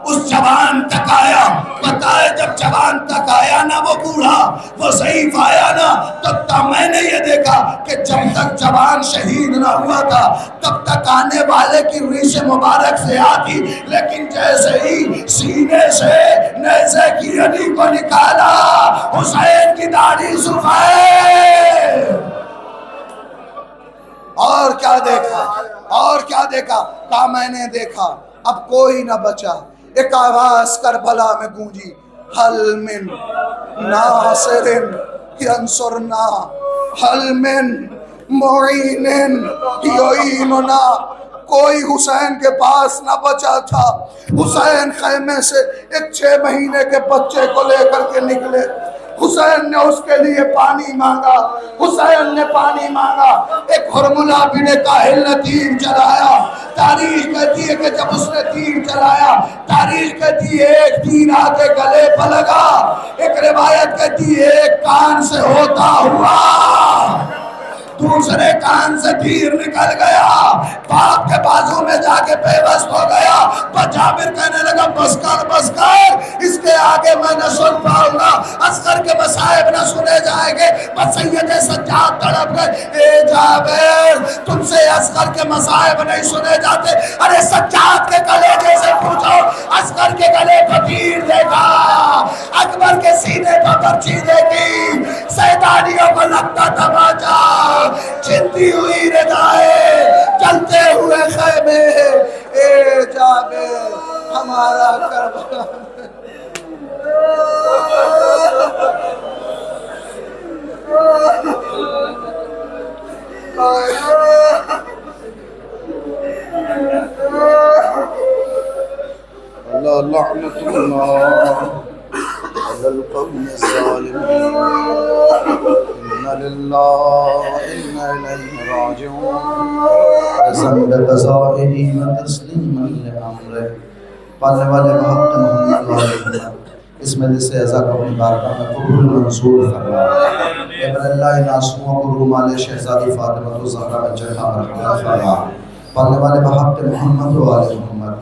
اس جوان تک آیا۔ پتہ ہے جب جوان تک آیا نا وہ بوڑھا، وہ ضعیف آیا نا، تب میں نے یہ دیکھا کہ جب تک جوان شہید نہ ہوا تھا تب تک آنے والے کی ریش مبارک سے آتی، لیکن جیسے ہی سینے سے نیزے کی رڈی کو نکالا حسین کی داڑھی سفید۔ اور کیا دیکھا؟ اور کیا دیکھا؟ کہا میں نے دیکھا اب کوئی نہ بچا۔ ایک آواز کربلا میں گونجی، حل من ناصر ینصرنا، حل من معین یعیننا۔ کوئی حسین کے پاس نہ بچا تھا۔ حسین خیمے سے ایک 6 مہینے کے بچے کو لے کر کے نکلے۔ حسین نے اس کے لیے پانی مانگا، حسین نے پانی مانگا۔ ایک حرملہ بن کاہل نے تیر چلایا۔ تاریخ کہتی ہے کہ جب اس نے تیر چلایا، تاریخ کہتی ہے ایک تیر آ کے گلے پہ لگا، ایک روایت کہتی ہے ایک کان سے ہوتا ہوا دوسرے کان سے تیر نکل گیا، باپ کے بازو میں جا کے بے بس ہو گیا۔ بس جابر کہنے لگا بس کر، اس کے آگے میں نہ سن پاؤں گا، اصغر کے مصائب نہ سنے جائیں گے۔ بس سید سجاد تڑپ گئے، اے جابر تم سے اصغر کے مصائب نہیں سنے جاتے؟ ارے سجاد کے گلے سے پوچھو، اصغر کے گلے پہ تیر دیکھا، اکبر کے سینے پہ برچی دیکھی، سیدانیوں کو لگتا تماچا، چھنتی ہوئی ردائیں، چلتے ہوئے خیمے، اے جابر ہمارا کربلا۔ اللہ لعنت اللہ علی القوم الظالمین، انا للہ انا الیہ راجعون، قسم بقضائہ و تسلیما لامرہ۔ پالنے والے محمد محمد والے اس مجلس سے ازا کو اپنی بارگاہ میں قبول منظور فرما۔ اے بر اللہ ناسموں کو رومال شہزادی فاطمہ الزہرا میں جگہ مرحبا فرما۔ پالنے والے محمد محمد والے محمد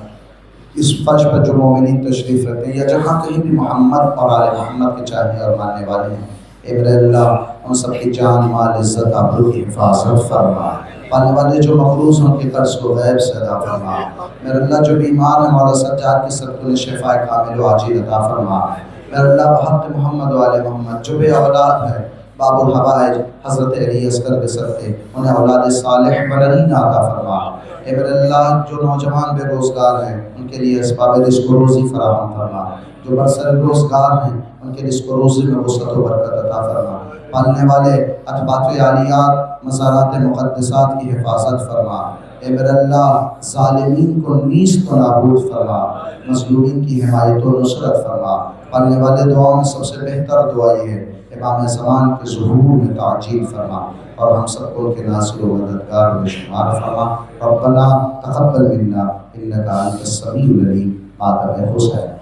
اس فرش پر جو مومنین تشریف رکھتے ہیں یا جہاں کہیں بھی محمد اور آل محمد کے چاہنے اور ماننے والے ہیں، اے بر اللہ ان سب کی جان مال عزت آبرو کی حفاظت فرما۔ پالنے والے جو مقروض ہیں ان کے قرض کو غیب سے ادا فرما۔ میرے اللہ جو بیمار ہیں مولا سجاد کی صدقے شفا کامل و عاجل عطا فرما۔ میرے اللہ بحق محمد و آل محمد جو بے اولاد ہے، باب الحوائج حضرت علی اصغر کے صدقے انہیں اولاد صالح برہین عطا فرما۔ اے میرے اللہ جو نوجوان بے روزگار ہیں ان کے لیے اسباب رزق و روزی فراہم فرما، جو برسر روزگار ہیں ان کے رزق و روزی میں وسعت و برکت عطا فرما۔ پالنے والے اطباق عالیات مزارات مقدسات کی حفاظت فرما۔ اے میرے اللہ ظالمین کو نیست و نابود فرما، مظلومین کی حمایت و نصرت فرما۔ پڑھنے والے دعاؤں میں سب سے بہتر دعا یہ ہے امام زمان کے ظہور میں تعجیل فرما اور ہم سب کو ان کے ناصر و مددگار میں شمار فرما۔ ربنا تقبل منا انک انت السمیع العلیم آدم حسین۔